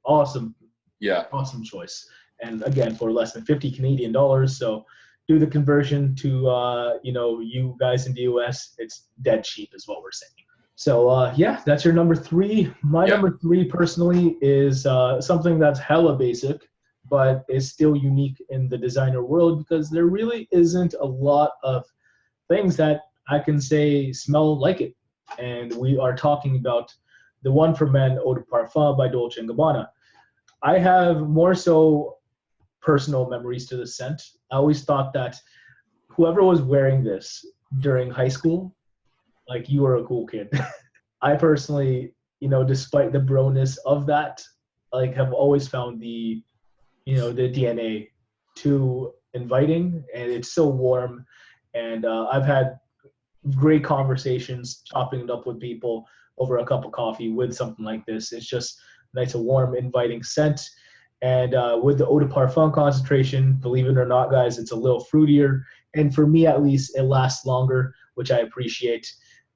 choice. And again, for less than 50 Canadian dollars, so do the conversion to you know, you guys in the US, it's dead cheap is what we're saying. So yeah, that's your number three. My number three personally is something that's hella basic, but is still unique in the designer world because there really isn't a lot of things that I can say smell like it. and we are talking about the One for Men Eau de Parfum by Dolce & Gabbana. I have more so personal memories to this scent. I always thought that whoever was wearing this during high school, like, you were a cool kid. I personally, despite the broness of that, like, have always found the DNA too inviting, and it's so warm. And I've had great conversations, chopping it up with people over a cup of coffee with something like this. It's just nice, a warm, inviting scent. And with the eau de parfum concentration, believe it or not, guys, it's a little fruitier. And for me, at least, it lasts longer, which I appreciate.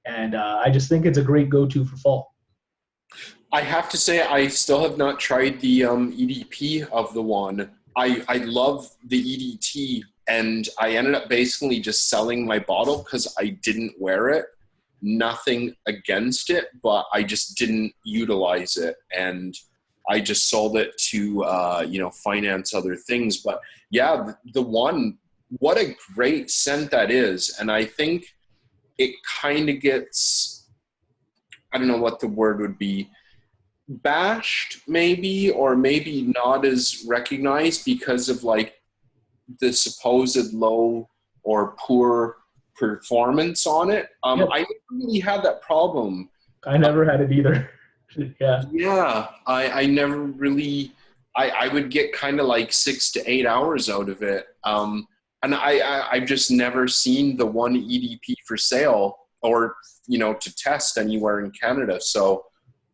And I just think it's a great go-to for fall. I have to say, I still have not tried the EDP of the one. I love the EDT, and I ended up basically just selling my bottle because I didn't wear it. Nothing against it, but I just didn't utilize it, and I just sold it to finance other things. But yeah, the one, what a great scent that is. And I think it kind of gets, I don't know what the word would be, bashed maybe, or maybe not as recognized because of like the supposed low or poor performance on it. Yep. I never really had that problem. I never had it either. Yeah, I never really, I would get kind of like 6 to 8 hours out of it. And I've just never seen the one EDP for sale or, to test anywhere in Canada. So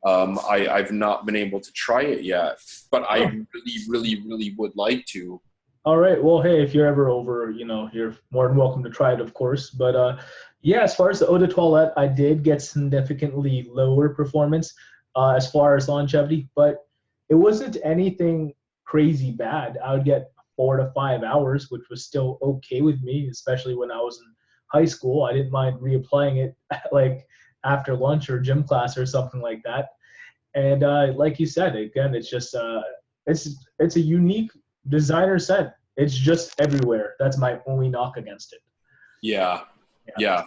I've not been able to try it yet, but I really would like to. All right. Well, hey, if you're ever over, you're more than welcome to try it, of course. But yeah, as far as the eau de toilette, I did get significantly lower performance as far as longevity, but it wasn't anything crazy bad. I would get 4 to 5 hours, which was still okay with me, especially when I was in high school. I didn't mind reapplying it like after lunch or gym class or something like that. And like you said, again, it's just it's a unique designer scent. It's just everywhere. That's my only knock against it. Yeah,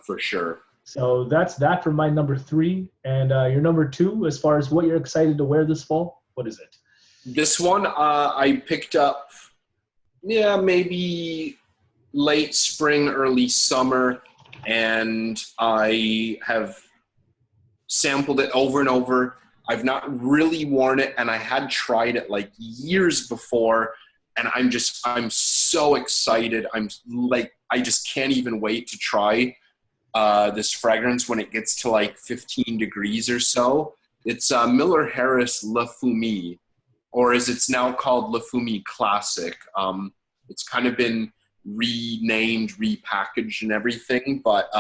for sure. So that's that for my number 3. And your number 2, as far as what you're excited to wear this fall, what is it? This one I picked up, maybe late spring, early summer, and I have sampled it over and over. I've not really worn it, and I had tried it like years before, and I'm so excited. I just can't even wait to try this fragrance when it gets to like 15 degrees or so. It's Miller Harris La Fumée, or as it's now called, La Fumée Classic. It's kind of been renamed, repackaged and everything, but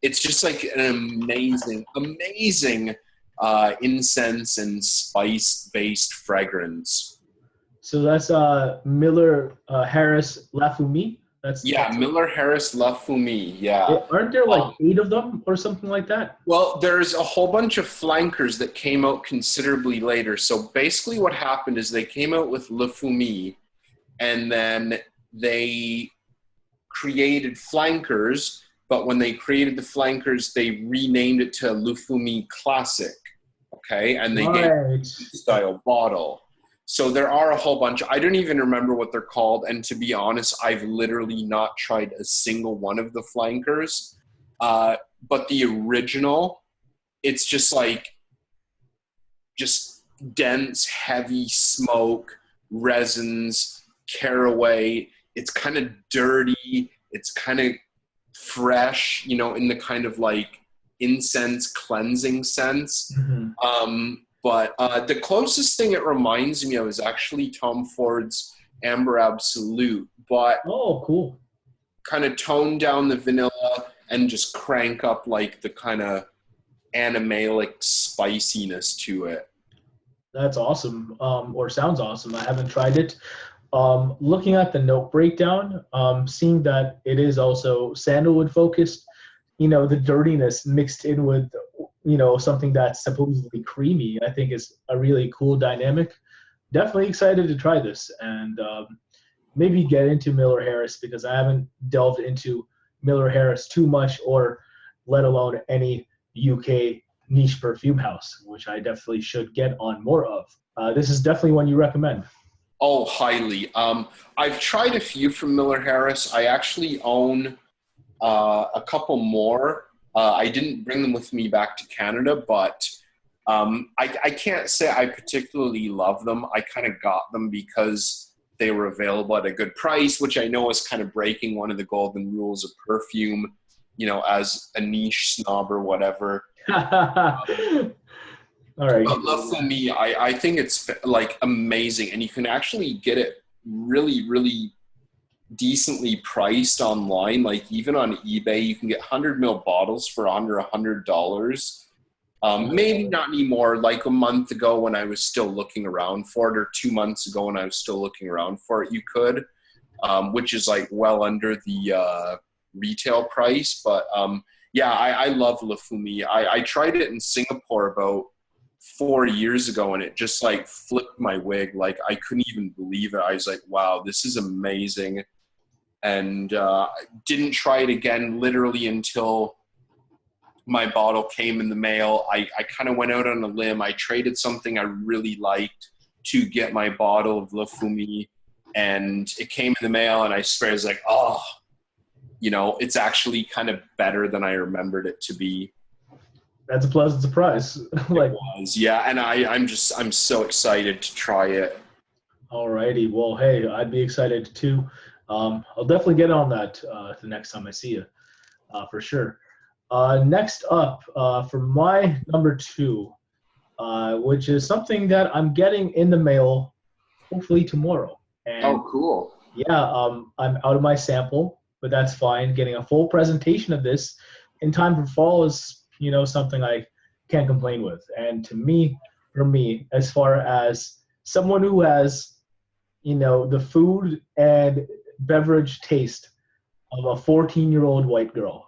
it's just like an amazing incense and spice-based fragrance. So that's Miller Harris La Fumée? That's Miller Harris La Fumée, yeah. Aren't there like 8 of them or something like that? Well, there's a whole bunch of flankers that came out considerably later. So basically what happened is they came out with La Fumée, and then they created flankers, but when they created the flankers, they renamed it to La Fumée Classic, okay? And they gave it a style bottle. So there are a whole bunch. I don't even remember what they're called, and to be honest, I've literally not tried a single one of the flankers. But the original, it's just dense, heavy smoke, resins, caraway. It's kind of dirty. It's kind of fresh, in the kind of like incense cleansing sense. Mm-hmm. But the closest thing it reminds me of is actually Tom Ford's Amber Absolute, but cool. Kind of tone down the vanilla and just crank up like the kind of animalic spiciness to it. That's awesome, or sounds awesome. I haven't tried it. Looking at the note breakdown, seeing that it is also sandalwood focused, the dirtiness mixed in with something that's supposedly creamy, I think is a really cool dynamic. Definitely excited to try this, and maybe get into Miller Harris, because I haven't delved into Miller Harris too much, or let alone any UK niche perfume house, which I definitely should get on more of. This is definitely one you recommend. Oh, highly. I've tried a few from Miller Harris. I actually own a couple more. I didn't bring them with me back to Canada, but I can't say I particularly love them. I kind of got them because they were available at a good price, which I know is kind of breaking one of the golden rules of perfume, you know, as a niche snob or whatever. All right. But for me, I think it's like amazing, and you can actually get it really, really decently priced online. Like even on eBay, you can get 100 ml bottles for under $100. Maybe not anymore. Like a month ago when I was still looking around for it, or 2 months ago when I was still looking around for it, you could, which is like well under the retail price. But yeah, I love Lafumi. I tried it in Singapore about 4 years ago, and it just like flipped my wig. Like I couldn't even believe it. I was like, wow, this is amazing. And didn't try it again literally until my bottle came in the mail. I kind of went out on a limb. I traded something I really liked to get my bottle of Lafumi, and it came in the mail, and I swear I was like, oh, you know, it's actually kind of better than I remembered it to be. That's a pleasant surprise. Like, it was, yeah, and I'm so excited to try it. Alrighty, well, hey, I'd be excited too. I'll definitely get on that the next time I see you, for sure. Next up, for my number 2, which is something that I'm getting in the mail, hopefully tomorrow. And oh, cool. Yeah, I'm out of my sample, but that's fine. Getting a full presentation of this in time for fall is, you know, something I can't complain with. And to me, for me, as far as someone who has, you know, the food and beverage taste of a 14-year-old white girl,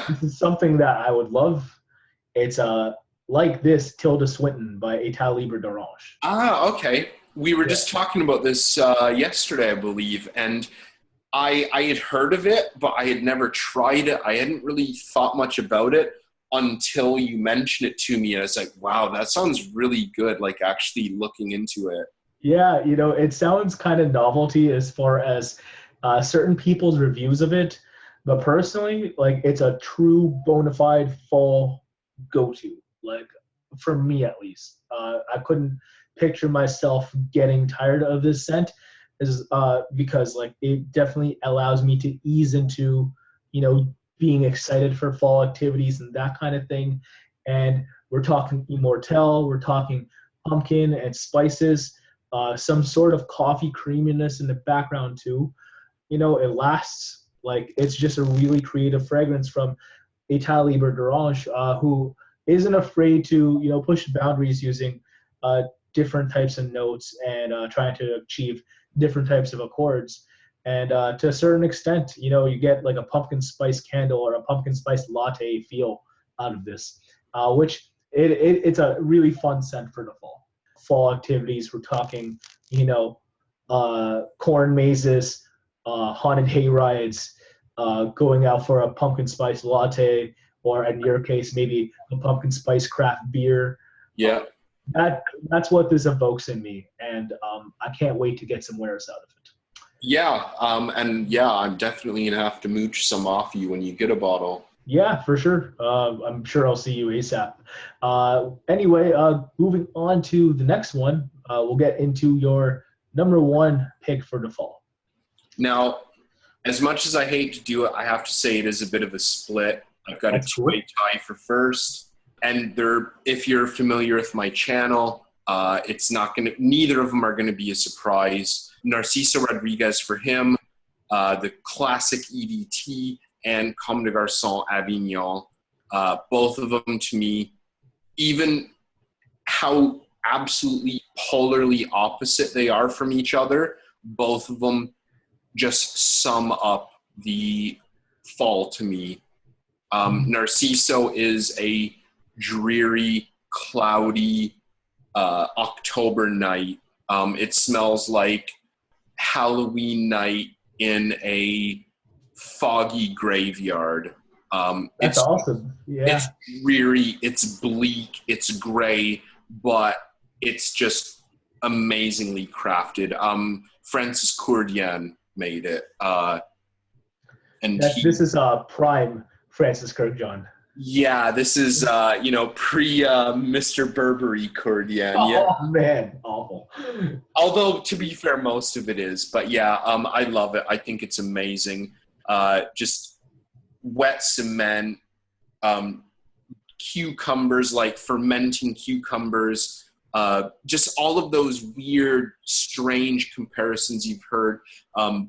this is something that I would love. It's like this Tilda Swinton by État Libre d'Orange. Ah, okay. We were just talking about this yesterday, I believe, and I had heard of it, but I had never tried it. I hadn't really thought much about it until you mentioned it to me, and I was like, wow, that sounds really good, like actually looking into it. Yeah, you know, it sounds kind of novelty as far as certain people's reviews of it, but personally, like, it's a true bona fide fall go-to, like, for me at least. I couldn't picture myself getting tired of this scent because, like, it definitely allows me to ease into, you know, being excited for fall activities and that kind of thing. And we're talking immortelle, we're talking pumpkin and spices, some sort of coffee creaminess in the background too. You know, it lasts. Like, it's just a really creative fragrance from État Libre d'Orange, who isn't afraid to, you know, push boundaries using different types of notes and trying to achieve different types of accords. And to a certain extent, you know, you get like a pumpkin spice candle or a pumpkin spice latte feel out of this, which it's a really fun scent for the fall. Fall activities, we're talking, you know, corn mazes, haunted hay rides, going out for a pumpkin spice latte, or in your case, maybe a pumpkin spice craft beer. Yeah. That's what this evokes in me, and I can't wait to get some wares out of it. Yeah, and yeah, I'm definitely gonna have to mooch some off you when you get a bottle. Yeah, for sure. I'm sure I'll see you ASAP. Anyway, moving on to the next one, we'll get into your number 1 pick for the fall. Now, as much as I hate to do it, I have to say it is a bit of a split. I've got That's a two-way tie for first, and if you're familiar with my channel, it's not gonna. Neither of them are gonna be a surprise. Narciso Rodriguez for him, the classic EDT, and Comme des Garçons Avignon. Both of them to me, even how absolutely polarly opposite they are from each other, both of them just sum up the fall to me. Narciso is a dreary, cloudy October night. It smells like Halloween night in a foggy graveyard. That's awesome. Yeah. It's dreary, it's bleak, it's gray, but it's just amazingly crafted. Francis Courdian made it. This is prime Francis Kirkjohn. Yeah, this is, pre Mr. Burberry Courdian. Yeah. Oh, man. Awful. Although, to be fair, most of it is. But yeah, I love it. I think it's amazing. Just wet cement, cucumbers, like fermenting cucumbers, just all of those weird, strange comparisons you've heard,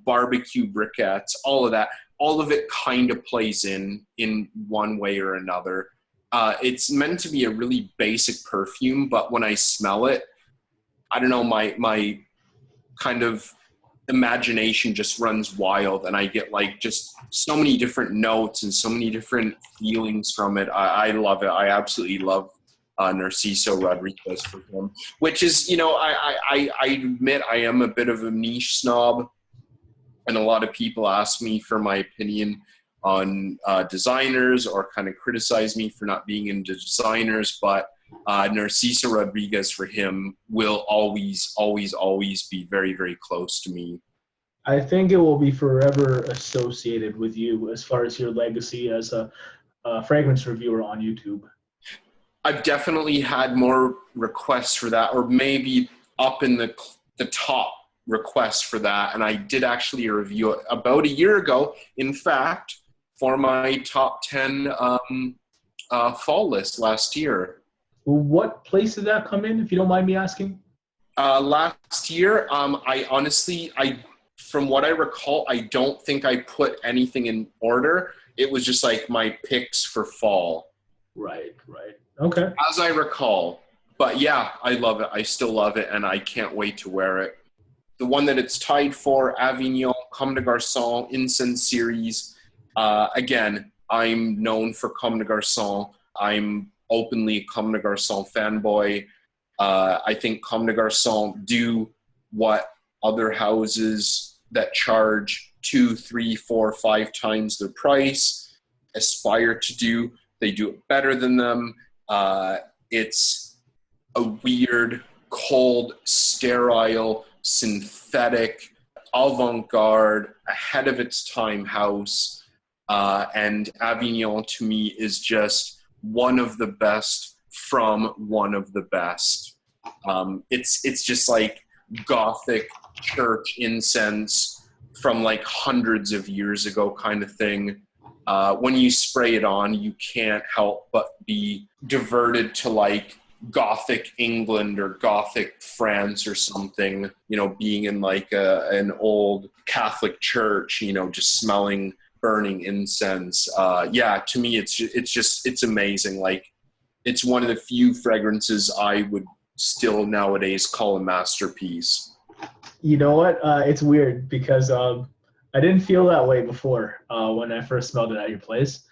barbecue briquettes, all of that. All of it kind of plays in one way or another. It's meant to be a really basic perfume, but when I smell it, I don't know, my kind of imagination just runs wild, and I get like just so many different notes and so many different feelings from it. I love it. I absolutely love Narciso Rodriguez for him, which is, I admit I am a bit of a niche snob. And a lot of people ask me for my opinion on designers or kind of criticize me for not being into designers. But Narciso Rodriguez for him will always, always, always be very, very close to me. I think it will be forever associated with you as far as your legacy as a fragrance reviewer on YouTube. I've definitely had more requests for that, or maybe up in the top requests for that, and I did actually review it about a year ago, in fact, for my top 10 fall list last year. What place did that come in, if you don't mind me asking? Last year, I honestly, from what I recall, I don't think I put anything in order. It was just like my picks for fall. Right. Okay. As I recall. But yeah, I love it. I still love it, and I can't wait to wear it. The one that it's tied for, Avignon, Comme des Garçons, Incense series. Again, I'm known for Comme des Garçons. I'm openly a Comme des Garçons fanboy. I think Comme des Garçons do what other houses that charge 2, 3, 4, 5 times their price aspire to do. They do it better than them. It's a weird, cold, sterile, synthetic, avant-garde, ahead of its time house. And Avignon to me is just one of the best from one of the best. It's just like Gothic church incense from like hundreds of years ago kind of thing. When you spray it on, you can't help but be diverted to like Gothic England or Gothic France or something, being in like an old Catholic church, just smelling burning incense. To me, it's amazing. Like, it's one of the few fragrances I would still nowadays call a masterpiece. You know what? It's weird because I didn't feel that way before when I first smelled it at your place.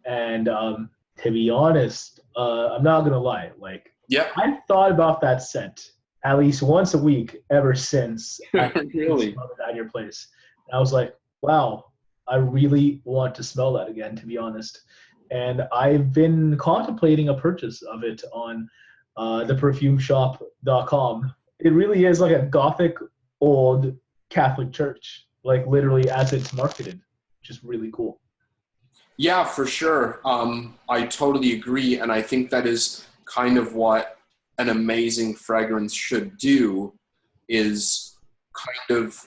And to be honest, I'm not going to lie. Like, yeah, I've thought about that scent at least once a week ever since I really smelled it at your place. And I was like, wow, I really want to smell that again, to be honest. And I've been contemplating a purchase of it on theperfumeshop.com. It really is like a Gothic old Catholic church, like literally as it's marketed, which is really cool. Yeah, for sure. I totally agree. And I think that is kind of what an amazing fragrance should do, is kind of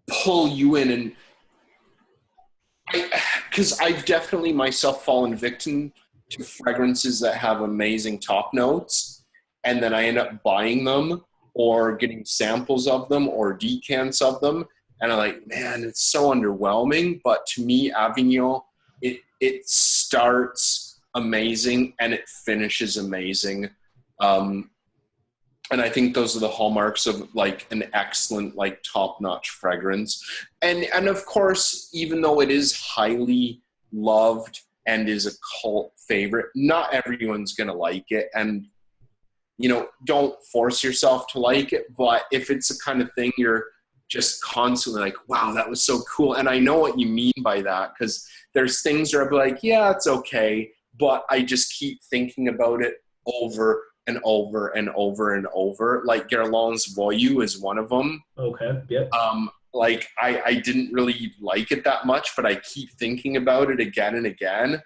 pull you in. And because I've definitely myself fallen victim to fragrances that have amazing top notes, and then I end up buying them or getting samples of them or decants of them. And I'm like, man, it's so underwhelming. But to me, Avignon, it starts amazing and it finishes amazing. And I think those are the hallmarks of like an excellent, like top-notch fragrance. And of course, even though it is highly loved and is a cult favorite, not everyone's going to like it. And, don't force yourself to like it. But if it's the kind of thing you're just constantly like, wow, that was so cool. And I know what you mean by that, because there's things where I'll be like, yeah, it's okay, but I just keep thinking about it over and over and over and over. Like Guerlain's Voyou is one of them. Okay, yep. Like I didn't really like it that much, but I keep thinking about it again and again.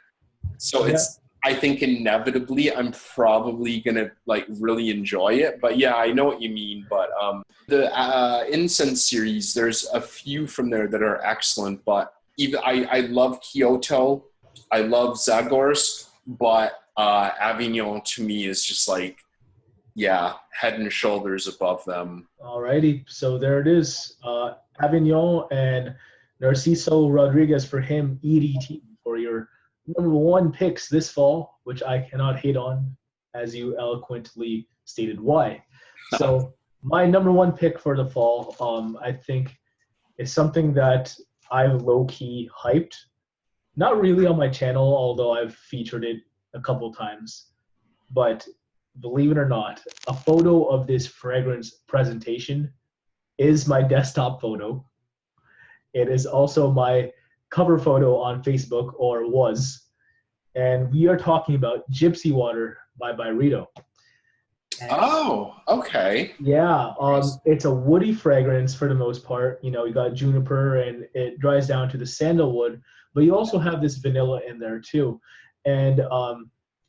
So it's, I think inevitably I'm probably gonna like really enjoy it. But yeah, I know what you mean. But the incense series, there's a few from there that are excellent. But even I love Kyoto, I love Zagorsk, but Avignon to me is just like, yeah, head and shoulders above them. Alrighty, so there it is. Avignon and Narciso Rodriguez for him, EDT, for your number one picks this fall, which I cannot hate on, as you eloquently stated why. So my number one pick for the fall, I think, is something that I've low-key hyped. Not really on my channel, although I've featured it a couple times. But believe it or not, a photo of this fragrance presentation is my desktop photo. It is also my cover photo on Facebook, or was. And we are talking about Gypsy Water by Byredo. Oh, okay. Yeah, it's a woody fragrance for the most part. You know, you got juniper and it dries down to the sandalwood, but you also have this vanilla in there too. And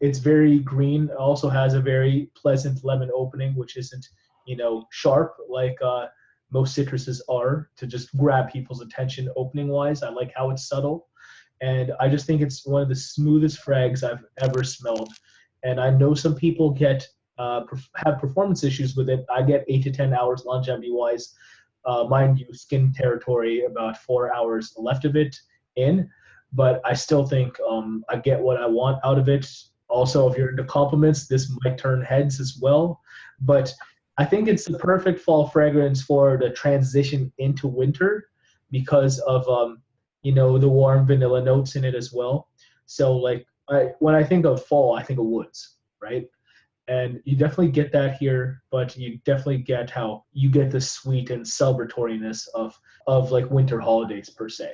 it's very green. It also has a very pleasant lemon opening, which isn't, you know, sharp like most citruses are, to just grab people's attention opening wise. I like how it's subtle. And I just think it's one of the smoothest frags I've ever smelled. And I know some people get have performance issues with it. I get 8 to 10 hours longevity wise. Mind you, skin territory, about 4 hours left of it in. But I still think I get what I want out of it. Also, if you're into compliments, this might turn heads as well. But I think it's the perfect fall fragrance for the transition into winter because of, you know, the warm vanilla notes in it as well. So like when I think of fall, I think of woods, right? And you definitely get that here, but you definitely get how you get the sweet and celebratoriness of like winter holidays per se.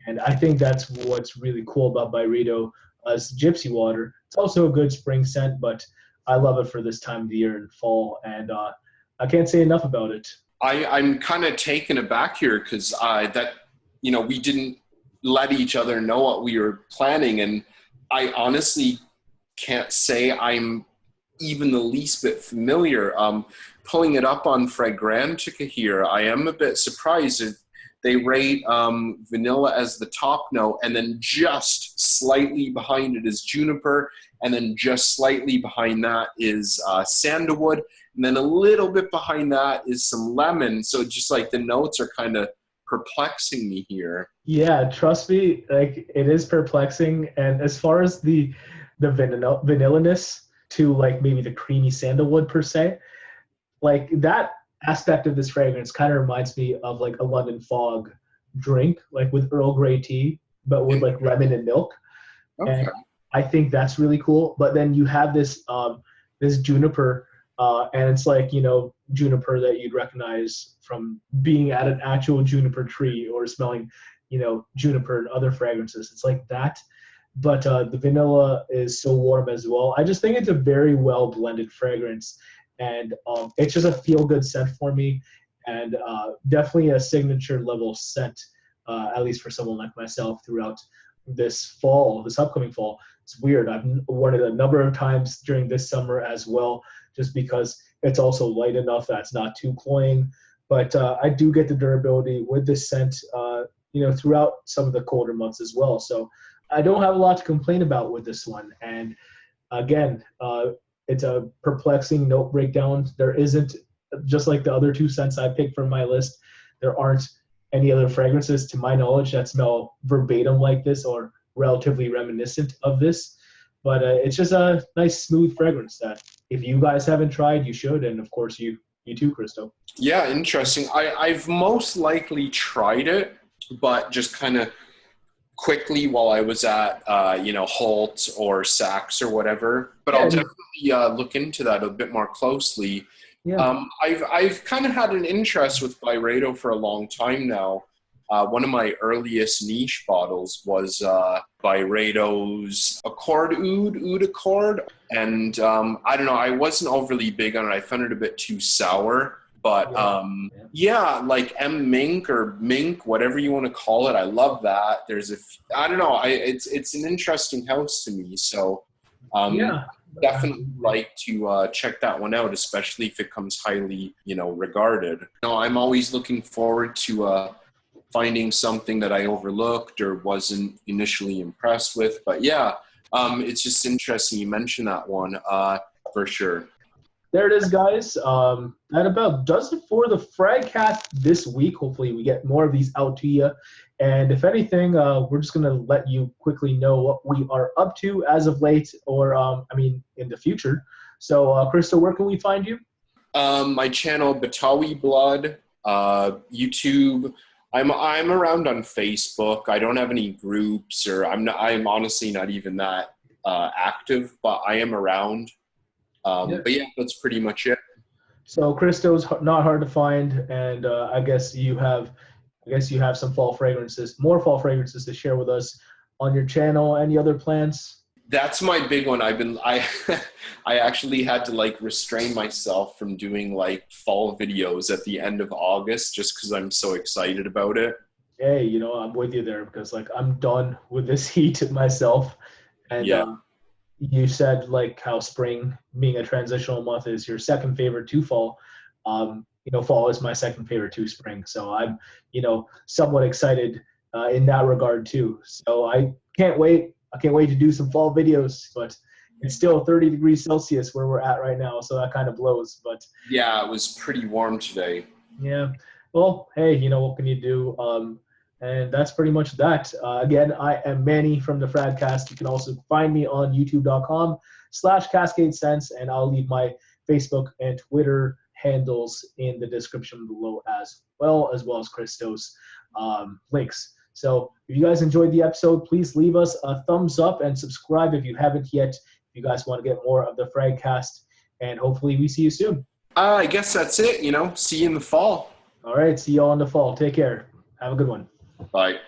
And I think that's what's really cool about Byredo as Gypsy Water. It's also a good spring scent, but I love it for this time of the year in fall, and I can't say enough about it. I'm kind of taken aback here because that, you know, we didn't let each other know what we were planning, and I honestly can't say I'm even the least bit familiar. Pulling it up on Fragrantica here, I am a bit surprised. They rate vanilla as the top note, and then just slightly behind it is juniper, and then just slightly behind that is sandalwood, and then a little bit behind that is some lemon. So just like the notes are kind of perplexing me here. Yeah, trust me, like it is perplexing. And as far as the vanilla-ness to like maybe the creamy sandalwood per se, like that aspect of this fragrance kind of reminds me of like a London Fog drink, like with Earl Grey tea, but with like lemon and milk. Okay. And I think that's really cool. But then you have this this juniper, and it's like, you know, juniper that you'd recognize from being at an actual juniper tree or smelling, you know, juniper and other fragrances. It's like that. But the vanilla is so warm as well. I just think it's a very well blended fragrance. And it's just a feel-good scent for me, and definitely a signature level scent, at least for someone like myself throughout this fall, this upcoming fall. It's weird. I've worn it a number of times during this summer as well, just because it's also light enough that it's not too cloying. But I do get the durability with this scent, you know, throughout some of the colder months as well. So I don't have a lot to complain about with this one. And again, it's a perplexing note breakdown. There isn't, just like the other two scents I picked from my list, there aren't any other fragrances to my knowledge that smell verbatim like this or relatively reminiscent of this. But it's just a nice, smooth fragrance that if you guys haven't tried, you should. And of course, you too, Kristo. Yeah, interesting. I've most likely tried it, but just kind of quickly while I was at, you know, Holt or Saks or whatever. But I'll definitely look into that a bit more closely. Yeah. I've kind of had an interest with Byredo for a long time now. One of my earliest niche bottles was Byredo's Oud Accord. And I don't know, I wasn't overly big on it. I found it a bit too sour. But yeah, like M Mink or Mink, whatever you want to call it, I love that. I don't know, it's an interesting house to me. So definitely like to check that one out, especially if it comes highly, regarded. I'm always looking forward to finding something that I overlooked or wasn't initially impressed with. But yeah, it's just interesting you mentioned that one for sure. There it is, guys. That about does it for the Fragcast this week. Hopefully we get more of these out to you. And if anything, we're just going to let you quickly know what we are up to as of late or, in the future. So, Kristo, where can we find you? My channel, BetawiBlood, YouTube. I'm around on Facebook. I don't have any groups, or I'm honestly not even that active, but I am around. But yeah, that's pretty much it. So Kristo's not hard to find, and I guess you have some more fall fragrances to share with us on your channel. Any other plans? That's my big one. I actually had to restrain myself from doing fall videos at the end of August just because I'm so excited about it. Hey, I'm with you there because I'm done with this heat myself, and you said how spring being a transitional month is your second favorite to fall. Fall is my second favorite to spring. So I'm, somewhat excited in that regard too. So I can't wait. I can't wait to do some fall videos, but it's still 30 degrees Celsius where we're at right now. So that kind of blows, but yeah, it was pretty warm today. Yeah. Well, hey, what can you do? And that's pretty much that. Again, I am Manny from the Fragcast. You can also find me on youtube.com/CascadeScents, and I'll leave my Facebook and Twitter handles in the description below as well as Kristo's links. So if you guys enjoyed the episode, please leave us a thumbs up and subscribe if you haven't yet. If you guys want to get more of the Fragcast, and hopefully we see you soon. I guess that's it. See you in the fall. All right. See you all in the fall. Take care. Have a good one. Bye.